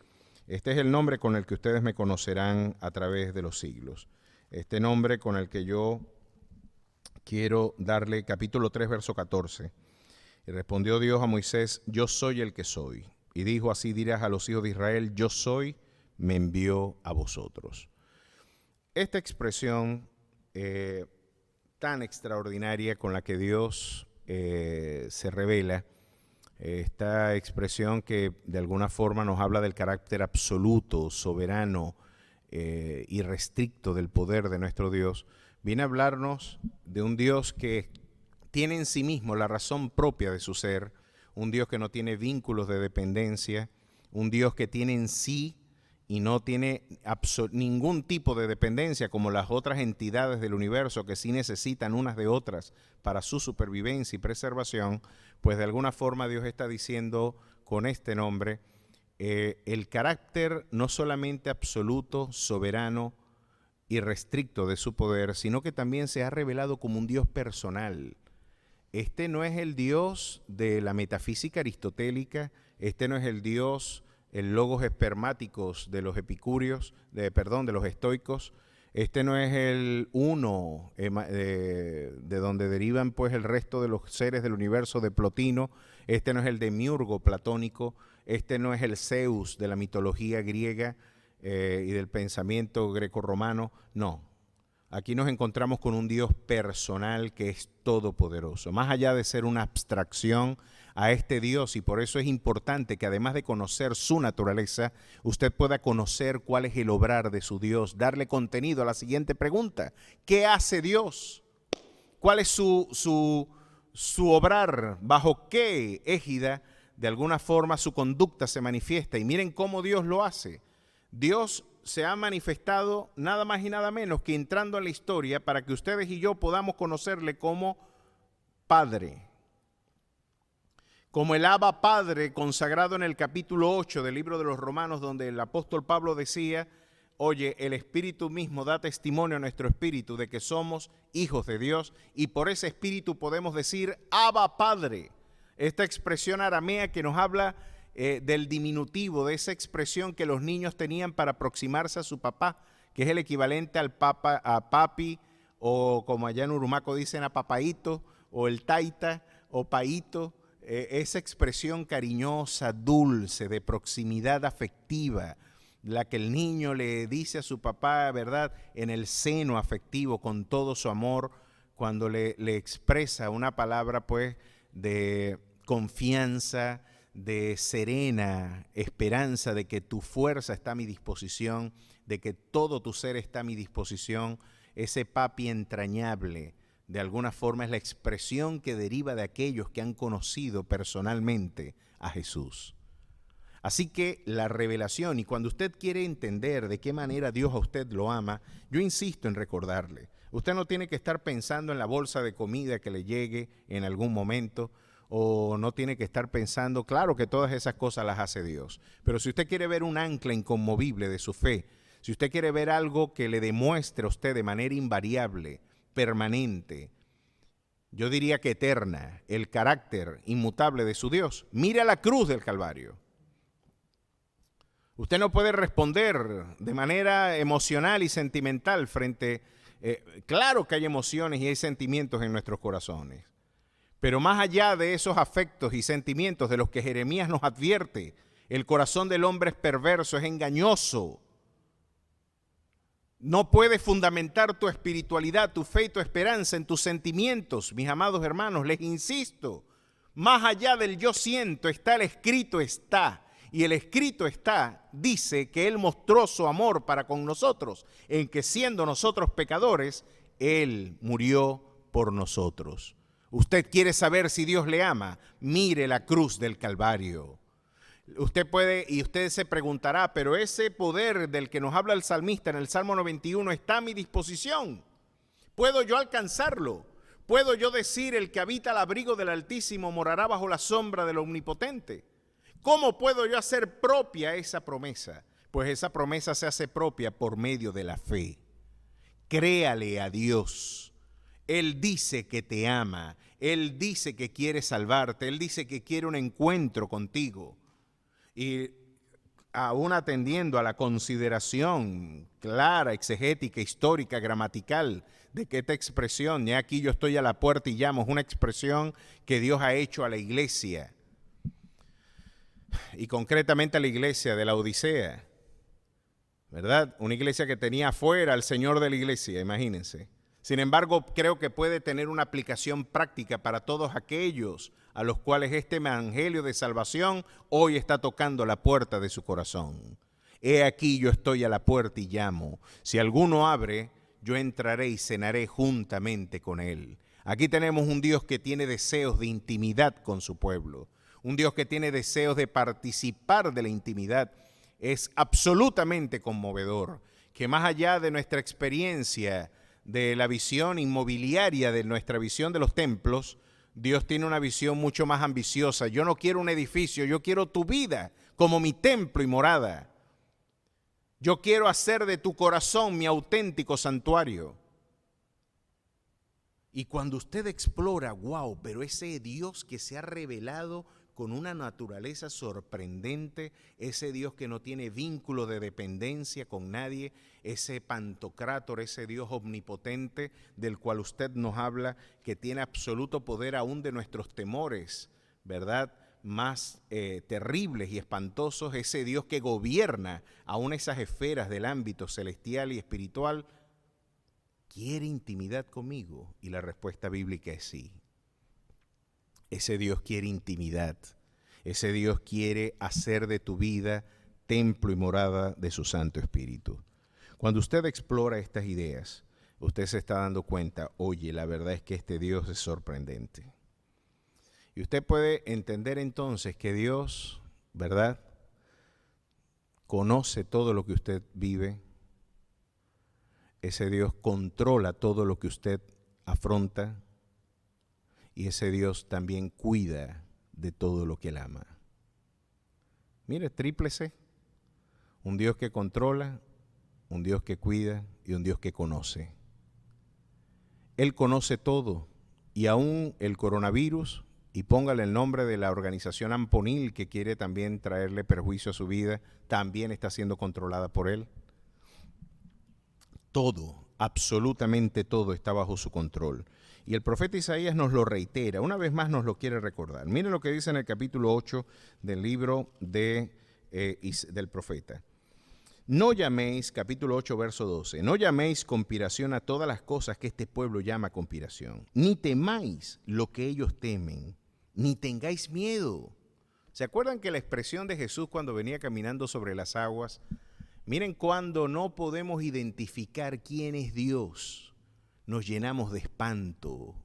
este es el nombre con el que ustedes me conocerán a través de los siglos. Este nombre con el que yo quiero darle, capítulo 3, verso 14. Y respondió Dios a Moisés, yo soy el que soy. Y dijo, así dirás a los hijos de Israel, yo soy, me envió a vosotros. Esta expresión tan extraordinaria con la que Dios se revela, esta expresión que de alguna forma nos habla del carácter absoluto, soberano, irrestricto del poder de nuestro Dios, viene a hablarnos de un Dios que tiene en sí mismo la razón propia de su ser, un Dios que no tiene vínculos de dependencia, un Dios que tiene en sí y no tiene ningún tipo de dependencia como las otras entidades del universo que sí necesitan unas de otras para su supervivencia y preservación, pues de alguna forma Dios está diciendo con este nombre el carácter no solamente absoluto, soberano, irrestricto de su poder, sino que también se ha revelado como un Dios personal. Este no es el Dios de la metafísica aristotélica, este no es el Dios, el logos espermáticos de los epicúreos, de los estoicos, este no es el uno de donde derivan pues el resto de los seres del universo de Plotino, este no es el demiurgo platónico, este no es el Zeus de la mitología griega y del pensamiento grecorromano, no. Aquí nos encontramos con un Dios personal que es todopoderoso. Más allá de ser una abstracción a este Dios, y por eso es importante que además de conocer su naturaleza, usted pueda conocer cuál es el obrar de su Dios, darle contenido a la siguiente pregunta. ¿Qué hace Dios? ¿Cuál es su obrar? ¿Bajo qué égida, de alguna forma, su conducta se manifiesta? Y miren cómo Dios lo hace. Dios se ha manifestado nada más y nada menos que entrando en la historia para que ustedes y yo podamos conocerle como Padre. Como el Abba Padre consagrado en el capítulo 8 del libro de los Romanos, donde el apóstol Pablo decía, oye, el Espíritu mismo da testimonio a nuestro espíritu de que somos hijos de Dios y por ese espíritu podemos decir Abba Padre. Esta expresión aramea que nos habla del diminutivo, de esa expresión que los niños tenían para aproximarse a su papá, que es el equivalente al papa, a papi, o como allá en Urumaco dicen a papaito, o el taita, o paito, esa expresión cariñosa, dulce, de proximidad afectiva, la que el niño le dice a su papá, ¿verdad?, en el seno afectivo, con todo su amor, cuando le expresa una palabra, pues, de confianza, de serena esperanza de que tu fuerza está a mi disposición, de que todo tu ser está a mi disposición. Ese papi entrañable, de alguna forma, es la expresión que deriva de aquellos que han conocido personalmente a Jesús. Así que la revelación, y cuando usted quiere entender de qué manera Dios a usted lo ama, yo insisto en recordarle, usted no tiene que estar pensando en la bolsa de comida que le llegue en algún momento, o no tiene que estar pensando, claro que todas esas cosas las hace Dios, pero si usted quiere ver un ancla inconmovible de su fe, si usted quiere ver algo que le demuestre a usted de manera invariable, permanente, yo diría que eterna, el carácter inmutable de su Dios, mire a la cruz del Calvario. Usted no puede responder de manera emocional y sentimental frente, claro que hay emociones y hay sentimientos en nuestros corazones. Pero más allá de esos afectos y sentimientos de los que Jeremías nos advierte, el corazón del hombre es perverso, es engañoso. No puedes fundamentar tu espiritualidad, tu fe y tu esperanza en tus sentimientos, mis amados hermanos, les insisto. Más allá del yo siento está el escrito está. Y el escrito está, dice que Él mostró su amor para con nosotros, en que siendo nosotros pecadores, Él murió por nosotros. Usted quiere saber si Dios le ama, mire la cruz del Calvario. Usted puede, y usted se preguntará, pero ese poder del que nos habla el salmista en el Salmo 91 está a mi disposición. ¿Puedo yo alcanzarlo? ¿Puedo yo decir, el que habita al abrigo del Altísimo morará bajo la sombra del Omnipotente? ¿Cómo puedo yo hacer propia esa promesa? Pues esa promesa se hace propia por medio de la fe. Créale a Dios. Él dice que te ama, Él dice que quiere salvarte, Él dice que quiere un encuentro contigo. Y aún atendiendo a la consideración clara, exegética, histórica, gramatical, de que esta expresión, ya aquí yo estoy a la puerta y llamo, es una expresión que Dios ha hecho a la iglesia, y concretamente a la iglesia de la Odisea, ¿verdad? Una iglesia que tenía afuera al Señor de la iglesia, imagínense. Sin embargo, creo que puede tener una aplicación práctica para todos aquellos a los cuales este evangelio de salvación hoy está tocando la puerta de su corazón. He aquí yo estoy a la puerta y llamo. Si alguno abre, yo entraré y cenaré juntamente con él. Aquí tenemos un Dios que tiene deseos de intimidad con su pueblo. Un Dios que tiene deseos de participar de la intimidad es absolutamente conmovedor, que más allá de nuestra experiencia, de la visión inmobiliaria, de nuestra visión de los templos, Dios tiene una visión mucho más ambiciosa. Yo no quiero un edificio, yo quiero tu vida como mi templo y morada. Yo quiero hacer de tu corazón mi auténtico santuario. Y cuando usted explora, wow, pero ese Dios que se ha revelado con una naturaleza sorprendente, ese Dios que no tiene vínculo de dependencia con nadie, ese Pantocrátor, ese Dios omnipotente del cual usted nos habla, que tiene absoluto poder aún de nuestros temores, ¿verdad?, más terribles y espantosos, ese Dios que gobierna aún esas esferas del ámbito celestial y espiritual, ¿quiere intimidad conmigo? Y la respuesta bíblica es sí. Ese Dios quiere intimidad. Ese Dios quiere hacer de tu vida templo y morada de su Santo Espíritu. Cuando usted explora estas ideas, usted se está dando cuenta, oye, la verdad es que este Dios es sorprendente. Y usted puede entender entonces que Dios, ¿verdad?, conoce todo lo que usted vive. Ese Dios controla todo lo que usted afronta. Y ese Dios también cuida de todo lo que Él ama. Mire, triple C. Un Dios que controla, un Dios que cuida y un Dios que conoce. Él conoce todo, y aún el coronavirus, y póngale el nombre de la organización Amponil, que quiere también traerle perjuicio a su vida, también está siendo controlada por Él. Todo, absolutamente todo está bajo su control. Y el profeta Isaías nos lo reitera, una vez más nos lo quiere recordar. Miren lo que dice en el capítulo 8 del libro del profeta. No llaméis, capítulo 8, verso 12, no llaméis conspiración a todas las cosas que este pueblo llama conspiración, ni temáis lo que ellos temen, ni tengáis miedo. ¿Se acuerdan que la expresión de Jesús cuando venía caminando sobre las aguas? Miren, cuando no podemos identificar quién es Dios, nos llenamos de espanto.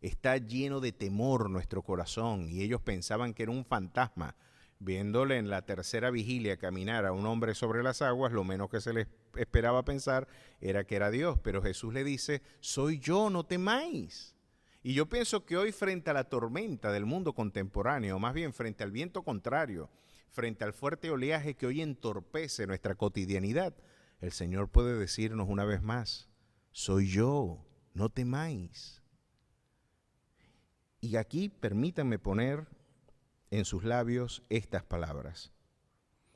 Está lleno de temor nuestro corazón, y ellos pensaban que era un fantasma. Viéndole en la tercera vigilia caminar a un hombre sobre las aguas, lo menos que se les esperaba pensar era que era Dios. Pero Jesús le dice, soy yo, no temáis. Y yo pienso que hoy, frente a la tormenta del mundo contemporáneo, más bien frente al viento contrario, frente al fuerte oleaje que hoy entorpece nuestra cotidianidad, el Señor puede decirnos una vez más, soy yo, no temáis. Y aquí permítanme poner en sus labios estas palabras.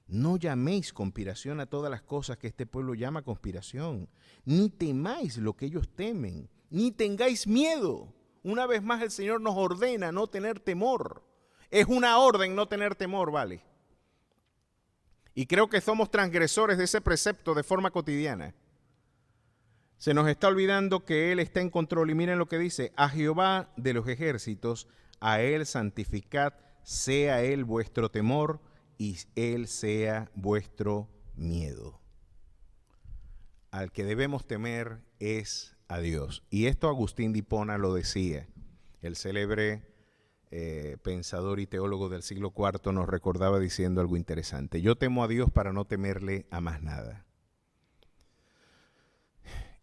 No llaméis conspiración a todas las cosas que este pueblo llama conspiración, ni temáis lo que ellos temen, ni tengáis miedo. Una vez más el Señor nos ordena no tener temor. Es una orden no tener temor, ¿vale? Y creo que somos transgresores de ese precepto de forma cotidiana. Se nos está olvidando que Él está en control. Y miren lo que dice, a Jehová de los ejércitos, a Él santificad, sea Él vuestro temor y Él sea vuestro miedo. Al que debemos temer es a Dios. Y esto Agustín de Hipona lo decía, el célebre pensador y teólogo del siglo IV nos recordaba diciendo algo interesante. Yo temo a Dios para no temerle a más nada.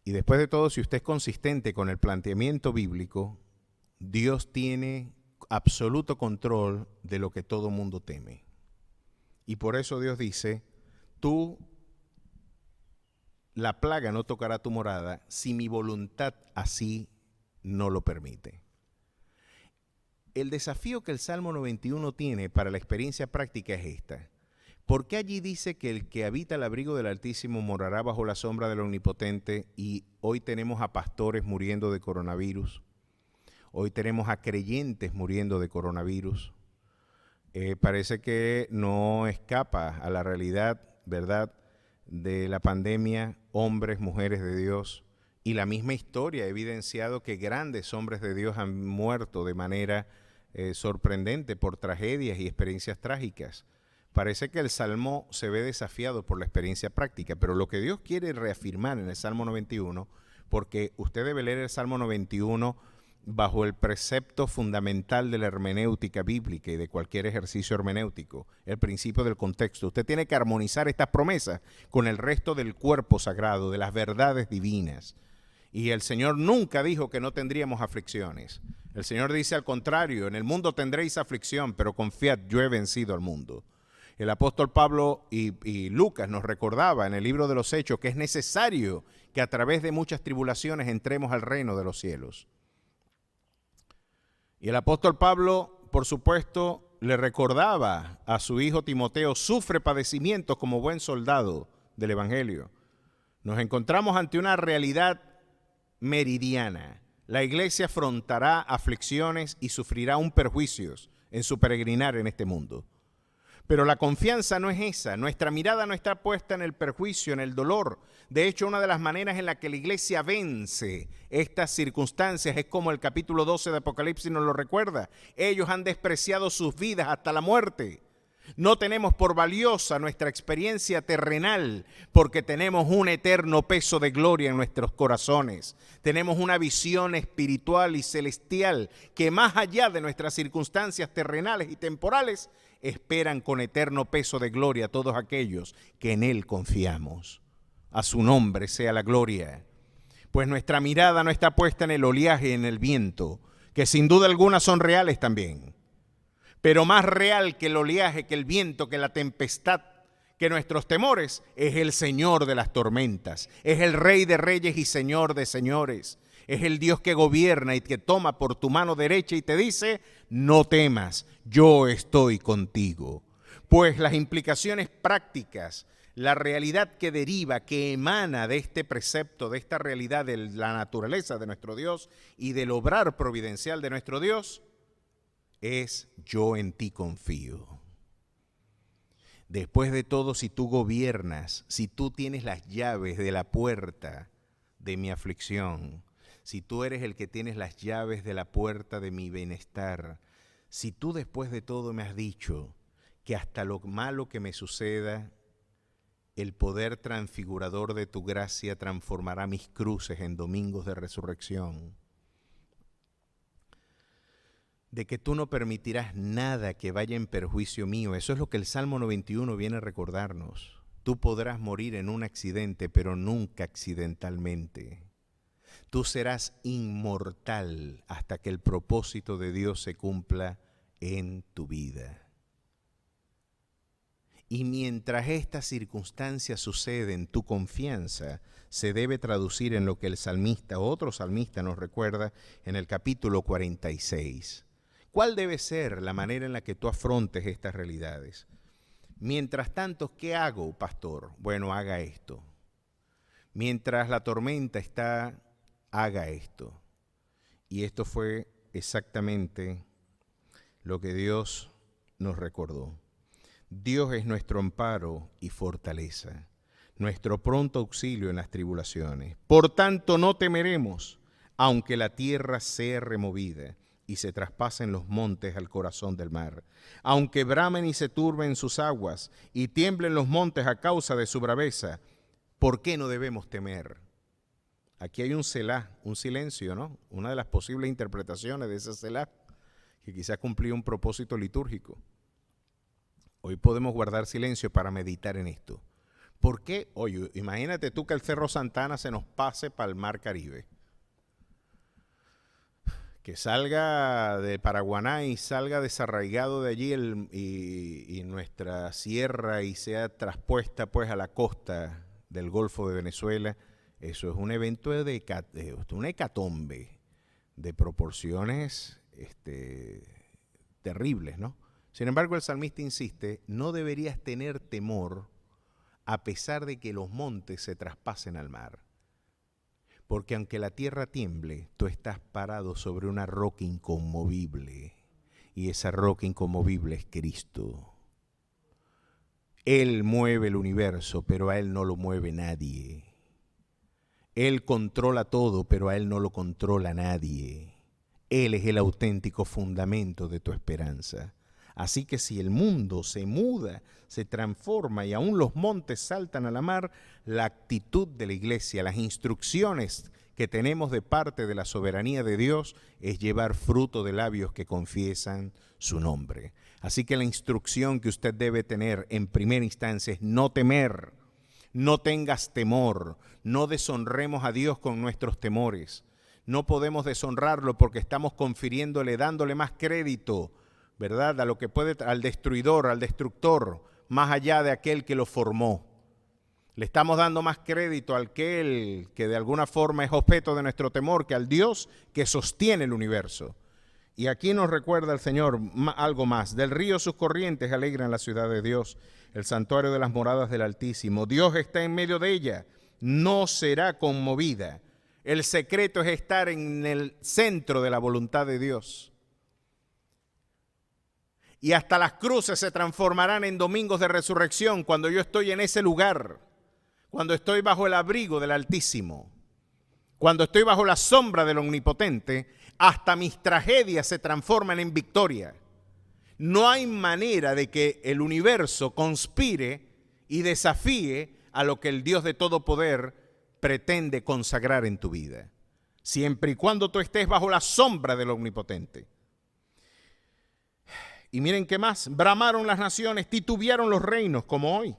Y después de todo, si usted es consistente con el planteamiento bíblico, Dios tiene absoluto control de lo que todo mundo teme. Y por eso Dios dice, la plaga no tocará tu morada si mi voluntad así no lo permite. El desafío que el Salmo 91 tiene para la experiencia práctica es esta. ¿Por qué allí dice que el que habita el abrigo del Altísimo morará bajo la sombra del Omnipotente y hoy tenemos a pastores muriendo de coronavirus? Hoy tenemos a creyentes muriendo de coronavirus. Parece que no escapa a la realidad, ¿verdad?, de la pandemia, hombres, mujeres de Dios. Y la misma historia ha evidenciado que grandes hombres de Dios han muerto de manera sorprendente por tragedias y experiencias trágicas. Parece que el Salmo se ve desafiado por la experiencia práctica, pero lo que Dios quiere reafirmar en el Salmo 91, porque usted debe leer el Salmo 91 bajo el precepto fundamental de la hermenéutica bíblica y de cualquier ejercicio hermenéutico, el principio del contexto. Usted tiene que armonizar estas promesas con el resto del cuerpo sagrado, de las verdades divinas. Y el Señor nunca dijo que no tendríamos aflicciones. El Señor dice al contrario: en el mundo tendréis aflicción, pero confiad, yo he vencido al mundo. El apóstol Pablo y Lucas nos recordaba en el libro de los Hechos que es necesario que a través de muchas tribulaciones entremos al reino de los cielos. Y el apóstol Pablo, por supuesto, le recordaba a su hijo Timoteo: sufre padecimientos como buen soldado del evangelio. Nos encontramos ante una realidad meridiana. La iglesia afrontará aflicciones y sufrirá un perjuicios en su peregrinar en este mundo. Pero la confianza no es esa. Nuestra mirada no está puesta en el perjuicio, en el dolor. De hecho, una de las maneras en la que la iglesia vence estas circunstancias es como el capítulo 12 de Apocalipsis nos lo recuerda. Ellos han despreciado sus vidas hasta la muerte. No tenemos por valiosa nuestra experiencia terrenal porque tenemos un eterno peso de gloria en nuestros corazones. Tenemos una visión espiritual y celestial que más allá de nuestras circunstancias terrenales y temporales esperan con eterno peso de gloria a todos aquellos que en Él confiamos. A su nombre sea la gloria. Pues nuestra mirada no está puesta en el oleaje y en el viento, que sin duda alguna son reales también. Pero más real que el oleaje, que el viento, que la tempestad, que nuestros temores, es el Señor de las tormentas. Es el Rey de reyes y Señor de señores. Es el Dios que gobierna y que toma por tu mano derecha y te dice: no temas, yo estoy contigo. Pues las implicaciones prácticas, la realidad que deriva, que emana de este precepto, de esta realidad de la naturaleza de nuestro Dios y del obrar providencial de nuestro Dios, es: yo en ti confío. Después de todo, si tú gobiernas, si tú tienes las llaves de la puerta de mi aflicción, si tú eres el que tienes las llaves de la puerta de mi bienestar, si tú después de todo me has dicho que hasta lo malo que me suceda, el poder transfigurador de tu gracia transformará mis cruces en domingos de resurrección, de que tú no permitirás nada que vaya en perjuicio mío. Eso es lo que el Salmo 91 viene a recordarnos. Tú podrás morir en un accidente, pero nunca accidentalmente. Tú serás inmortal hasta que el propósito de Dios se cumpla en tu vida. Y mientras estas circunstancias suceden, tu confianza se debe traducir en lo que el salmista, otro salmista, nos recuerda en el capítulo 46. ¿Cuál debe ser la manera en la que tú afrontes estas realidades? Mientras tanto, ¿qué hago, pastor? Bueno, haga esto. Mientras la tormenta está, haga esto. Y esto fue exactamente lo que Dios nos recordó. Dios es nuestro amparo y fortaleza, nuestro pronto auxilio en las tribulaciones. Por tanto, no temeremos, aunque la tierra sea removida y se traspasen los montes al corazón del mar, aunque bramen y se turben sus aguas y tiemblen los montes a causa de su braveza. ¿Por qué no debemos temer? Aquí hay un selá, un silencio, ¿no? Una de las posibles interpretaciones de ese selá, que quizás cumplía un propósito litúrgico. Hoy podemos guardar silencio para meditar en esto. ¿Por qué? Oye, imagínate tú que el Cerro Santana se nos pase para el Mar Caribe. Que salga de Paraguaná y salga desarraigado de allí y nuestra sierra y sea traspuesta pues a la costa del Golfo de Venezuela. Eso es un evento de una hecatombe de proporciones terribles, ¿no? Sin embargo, el salmista insiste: no deberías tener temor a pesar de que los montes se traspasen al mar. Porque aunque la tierra tiemble, tú estás parado sobre una roca inconmovible. Y esa roca inconmovible es Cristo. Él mueve el universo, pero a Él no lo mueve nadie. Él controla todo, pero a Él no lo controla nadie. Él es el auténtico fundamento de tu esperanza. Así que si el mundo se muda, se transforma y aún los montes saltan a la mar, la actitud de la iglesia, las instrucciones que tenemos de parte de la soberanía de Dios es llevar fruto de labios que confiesan su nombre. Así que la instrucción que usted debe tener en primera instancia es no temer, no tengas temor, no deshonremos a Dios con nuestros temores. No podemos deshonrarlo porque estamos confiriéndole, dándole más crédito, ¿verdad? A lo que puede, al destruidor, al destructor, más allá de aquel que lo formó. Le estamos dando más crédito a aquel que de alguna forma es objeto de nuestro temor que al Dios que sostiene el universo. Y aquí nos recuerda el Señor algo más. Del río sus corrientes alegran la ciudad de Dios, el santuario de las moradas del Altísimo. Dios está en medio de ella, no será conmovida. El secreto es estar en el centro de la voluntad de Dios. Y hasta las cruces se transformarán en domingos de resurrección cuando yo estoy en ese lugar, cuando estoy bajo el abrigo del Altísimo, cuando estoy bajo la sombra del Omnipotente, hasta mis tragedias se transforman en victoria. No hay manera de que el universo conspire y desafíe a lo que el Dios de todo poder pretende consagrar en tu vida, siempre y cuando tú estés bajo la sombra del Omnipotente. Y miren qué más, bramaron las naciones, titubearon los reinos, como hoy.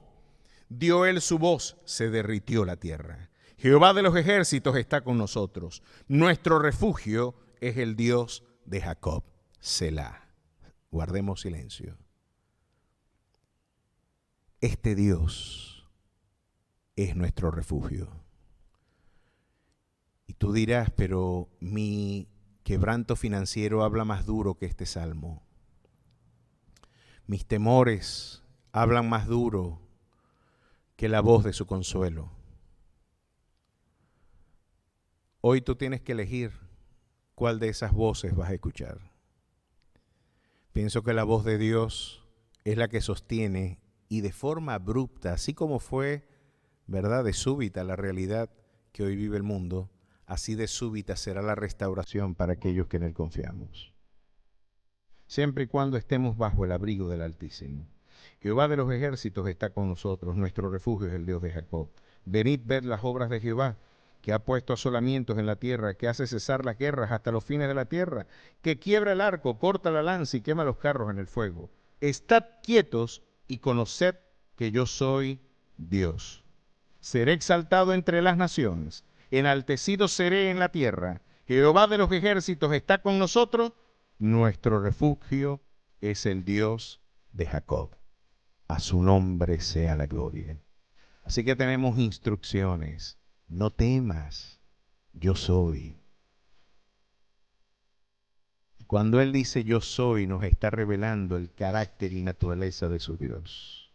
Dio él su voz, se derritió la tierra. Jehová de los ejércitos está con nosotros. Nuestro refugio es el Dios de Jacob. Selah. Guardemos silencio. Este Dios es nuestro refugio. Y tú dirás, pero mi quebranto financiero habla más duro que este salmo. Mis temores hablan más duro que la voz de su consuelo. Hoy tú tienes que elegir cuál de esas voces vas a escuchar. Pienso que la voz de Dios es la que sostiene y de forma abrupta, así como fue, ¿verdad?, de súbita la realidad que hoy vive el mundo, así de súbita será la restauración para aquellos que en Él confiamos. Siempre y cuando estemos bajo el abrigo del Altísimo. Jehová de los ejércitos está con nosotros, nuestro refugio es el Dios de Jacob. Venid, ved las obras de Jehová, que ha puesto asolamientos en la tierra, que hace cesar las guerras hasta los fines de la tierra, que quiebra el arco, corta la lanza y quema los carros en el fuego. Estad quietos y conoced que yo soy Dios. Seré exaltado entre las naciones, enaltecido seré en la tierra. Jehová de los ejércitos está con nosotros, nuestro refugio es el Dios de Jacob. A su nombre sea la gloria. Así que tenemos instrucciones. No temas, yo soy. Cuando Él dice yo soy, nos está revelando el carácter y naturaleza de su Dios.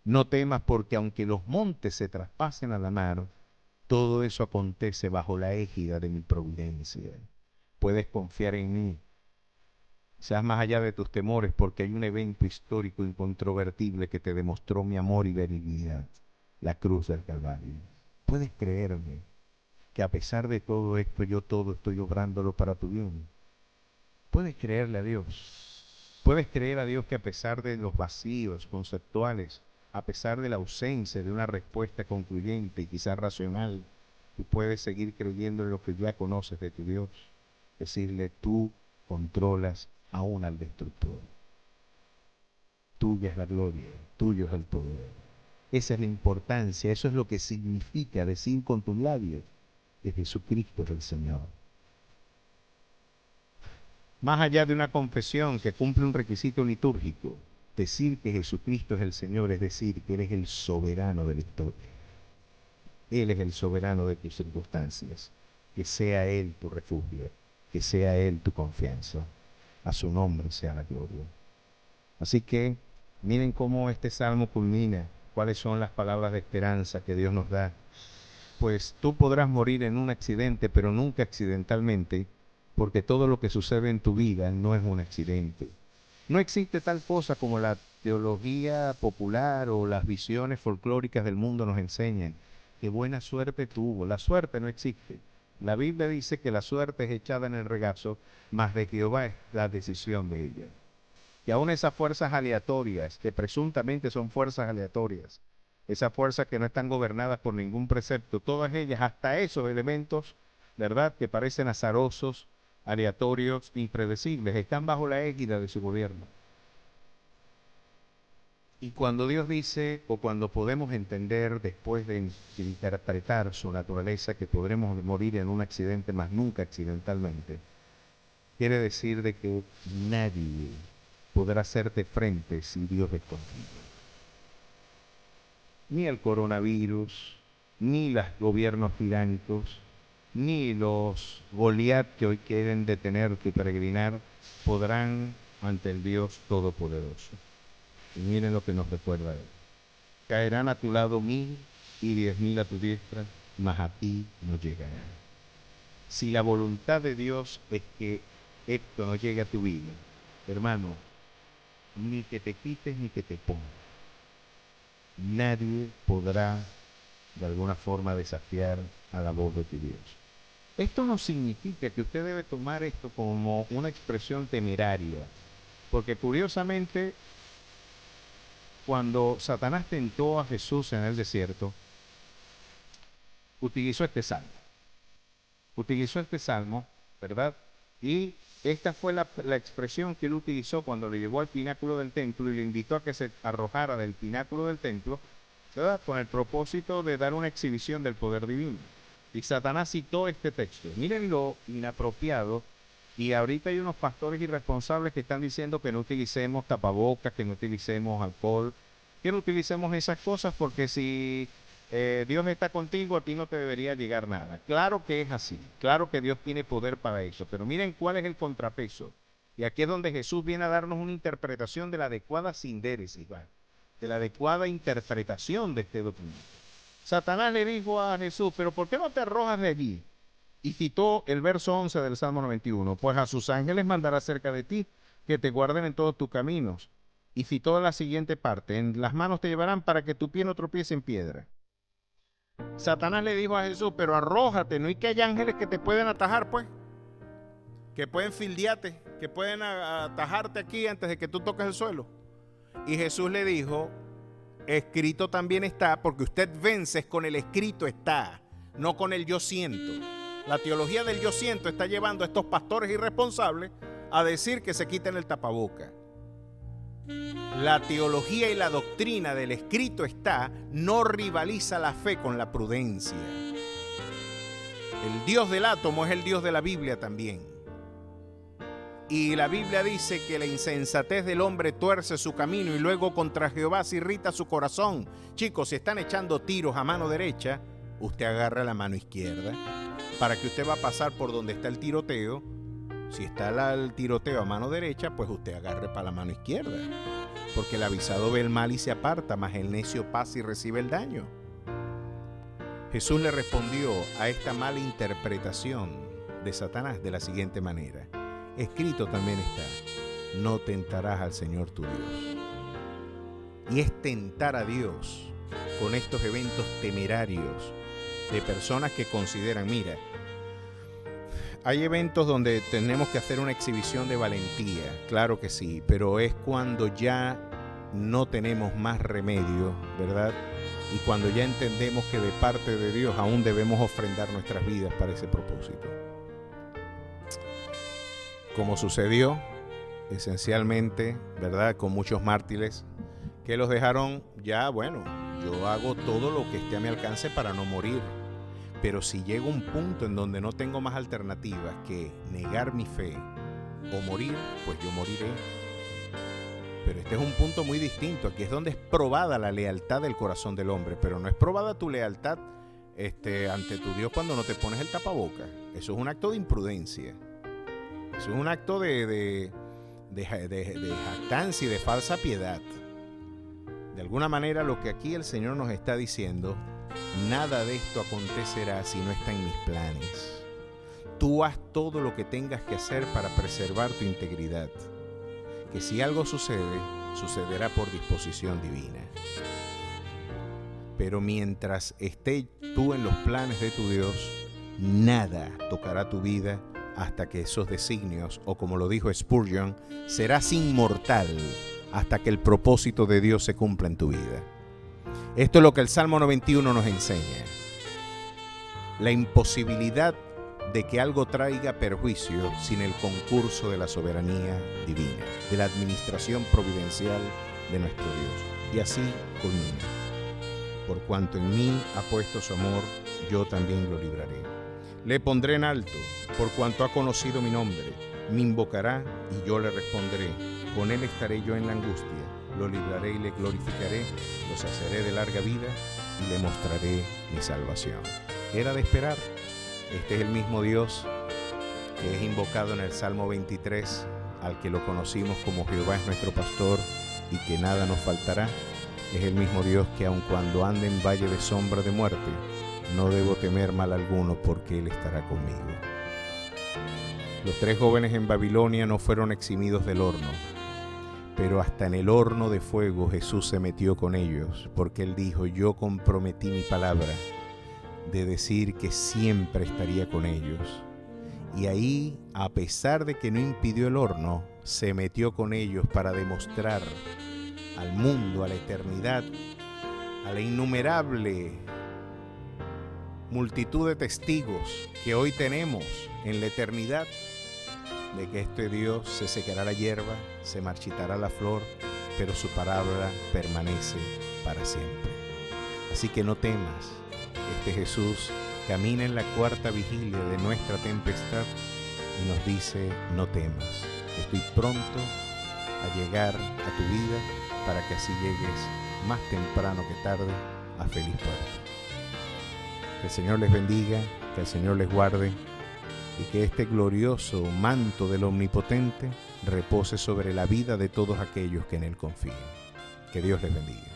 No temas porque aunque los montes se traspasen a la mar, todo eso acontece bajo la égida de mi providencia. Puedes confiar en mí. Seas más allá de tus temores porque hay un evento histórico incontrovertible que te demostró mi amor y benignidad, la cruz del Calvario. Puedes creerme que a pesar de todo esto, yo todo estoy obrándolo para tu bien. Puedes creerle a Dios. Puedes creer a Dios que a pesar de los vacíos conceptuales, a pesar de la ausencia de una respuesta concluyente y quizás racional, tú puedes seguir creyendo en lo que ya conoces de tu Dios. Decirle, tú controlas aún al destructor. Tuya es la gloria, tuyo es el poder. Esa es la importancia, eso es lo que significa decir con tus labios que Jesucristo es el Señor. Más allá de una confesión que cumple un requisito litúrgico, decir que Jesucristo es el Señor es decir que Él es el soberano de la historia. Él es el soberano de tus circunstancias. Que sea Él tu refugio, que sea Él tu confianza. A su nombre sea la gloria. Así que miren cómo este salmo culmina. ¿Cuáles son las palabras de esperanza que Dios nos da? Pues tú podrás morir en un accidente, pero nunca accidentalmente, porque todo lo que sucede en tu vida no es un accidente. No existe tal cosa como la teología popular o las visiones folclóricas del mundo nos enseñan. Qué buena suerte tuvo. La suerte no existe. La Biblia dice que la suerte es echada en el regazo, mas de Jehová es la decisión de ella. Y aún esas fuerzas aleatorias, que presuntamente son fuerzas aleatorias, esas fuerzas que no están gobernadas por ningún precepto, todas ellas, hasta esos elementos, ¿verdad?, que parecen azarosos, aleatorios, impredecibles, están bajo la égida de su gobierno. Y cuando Dios dice, o cuando podemos entender, después de interpretar su naturaleza, que podremos morir en un accidente, más nunca accidentalmente, quiere decir de que nadie podrá hacerte frente si Dios es contigo. Ni el coronavirus, ni los gobiernos tiránicos, ni los Goliat que hoy quieren detenerte y peregrinar, podrán ante el Dios Todopoderoso. Y miren lo que nos recuerda Él. Caerán a tu lado 1000 y 10.000 a tu diestra, mas a ti no llegarán. Si la voluntad de Dios es que esto no llegue a tu vida, hermano, ni que te quites ni que te pongas, nadie podrá de alguna forma desafiar a la voz de tu Dios. Esto no significa que usted debe tomar esto como una expresión temeraria, porque curiosamente, cuando Satanás tentó a Jesús en el desierto, utilizó este salmo, ¿verdad? Y esta fue la expresión que él utilizó cuando le llevó al pináculo del templo y le invitó a que se arrojara del pináculo del templo, ¿verdad?, con el propósito de dar una exhibición del poder divino. Y Satanás citó este texto. Miren lo inapropiado. Y ahorita hay unos pastores irresponsables que están diciendo que no utilicemos tapabocas, que no utilicemos alcohol, que no utilicemos esas cosas porque si Dios está contigo, a ti no te debería llegar nada. Claro que es así, claro que Dios tiene poder para eso, pero miren cuál es el contrapeso. Y aquí es donde Jesús viene a darnos una interpretación de la adecuada sindéresis, ¿vale?, de la adecuada interpretación de este documento. Satanás le dijo a Jesús, pero ¿por qué no te arrojas de allí? Y citó el verso 11 del Salmo 91, pues a sus ángeles mandará cerca de ti, que te guarden en todos tus caminos. Y citó la siguiente parte, en las manos te llevarán para que tu pie no tropiece en piedra. Satanás le dijo a Jesús, pero arrójate, no hay que hay ángeles que te pueden atajar, pues, que pueden fildearte, que pueden atajarte aquí antes de que tú toques el suelo. Y Jesús le dijo, escrito también está, porque usted vence con el escrito está, no con el yo siento. La teología del yo siento está llevando a estos pastores irresponsables a decir que se quiten el tapaboca. La teología y la doctrina del escrito está no rivaliza la fe con la prudencia. El Dios del átomo es el Dios de la Biblia también. Y la Biblia dice que la insensatez del hombre tuerce su camino y luego contra Jehová se irrita su corazón. Chicos, si están echando tiros a mano derecha, usted agarra la mano izquierda para que usted va a pasar por donde está el tiroteo. Si está el tiroteo a mano derecha, pues usted agarre para la mano izquierda, porque el avisado ve el mal y se aparta, mas el necio pasa y recibe el daño. Jesús le respondió a esta mala interpretación de Satanás de la siguiente manera: escrito también está, no tentarás al Señor tu Dios. Y es tentar a Dios con estos eventos temerarios de personas que consideran, mira, hay eventos donde tenemos que hacer una exhibición de valentía, claro que sí, pero es cuando ya no tenemos más remedio, ¿verdad? Y cuando ya entendemos que de parte de Dios aún debemos ofrendar nuestras vidas para ese propósito. Como sucedió esencialmente, ¿verdad?, con muchos mártires que los dejaron ya, bueno, yo hago todo lo que esté a mi alcance para no morir. Pero si llega un punto en donde no tengo más alternativas que negar mi fe o morir, pues yo moriré. Pero este es un punto muy distinto. Aquí es donde es probada la lealtad del corazón del hombre, pero no es probada tu lealtad ante tu Dios cuando no te pones el tapabocas. Eso es un acto de imprudencia. Eso es un acto de jactancia y de falsa piedad. De alguna manera lo que aquí el Señor nos está diciendo: nada de esto acontecerá si no está en mis planes. Tú haz todo lo que tengas que hacer para preservar tu integridad. Que si algo sucede, sucederá por disposición divina. Pero mientras esté tú en los planes de tu Dios, nada tocará tu vida hasta que esos designios, o como lo dijo Spurgeon, serás inmortal hasta que el propósito de Dios se cumpla en tu vida. Esto es lo que el Salmo 91 nos enseña. La imposibilidad de que algo traiga perjuicio sin el concurso de la soberanía divina, de la administración providencial de nuestro Dios. Y así culmina. Por cuanto en mí ha puesto su amor, yo también lo libraré. Le pondré en alto, por cuanto ha conocido mi nombre. Me invocará y yo le responderé. Con él estaré yo en la angustia. Lo libraré y le glorificaré. Lo saciaré de larga vida y le mostraré mi salvación. Era de esperar. Este es el mismo Dios que es invocado en el Salmo 23, al que lo conocimos como Jehová es nuestro pastor y que nada nos faltará. Es el mismo Dios que aun cuando ande en valle de sombra de muerte, no debo temer mal alguno porque Él estará conmigo. Los 3 jóvenes en Babilonia no fueron eximidos del horno, pero hasta en el horno de fuego Jesús se metió con ellos, porque Él dijo: yo comprometí mi palabra de decir que siempre estaría con ellos. Y ahí, a pesar de que no impidió el horno, se metió con ellos para demostrar al mundo, a la eternidad, a la innumerable multitud de testigos que hoy tenemos en la eternidad, de que este Dios se secará la hierba, se marchitará la flor, pero su palabra permanece para siempre. Así que no temas. Este Jesús camina en la 4ª vigilia de nuestra tempestad y nos dice: no temas, estoy pronto a llegar a tu vida para que así llegues más temprano que tarde a feliz puerto. Que el Señor les bendiga, que el Señor les guarde y que este glorioso manto del Omnipotente repose sobre la vida de todos aquellos que en Él confíen. Que Dios les bendiga.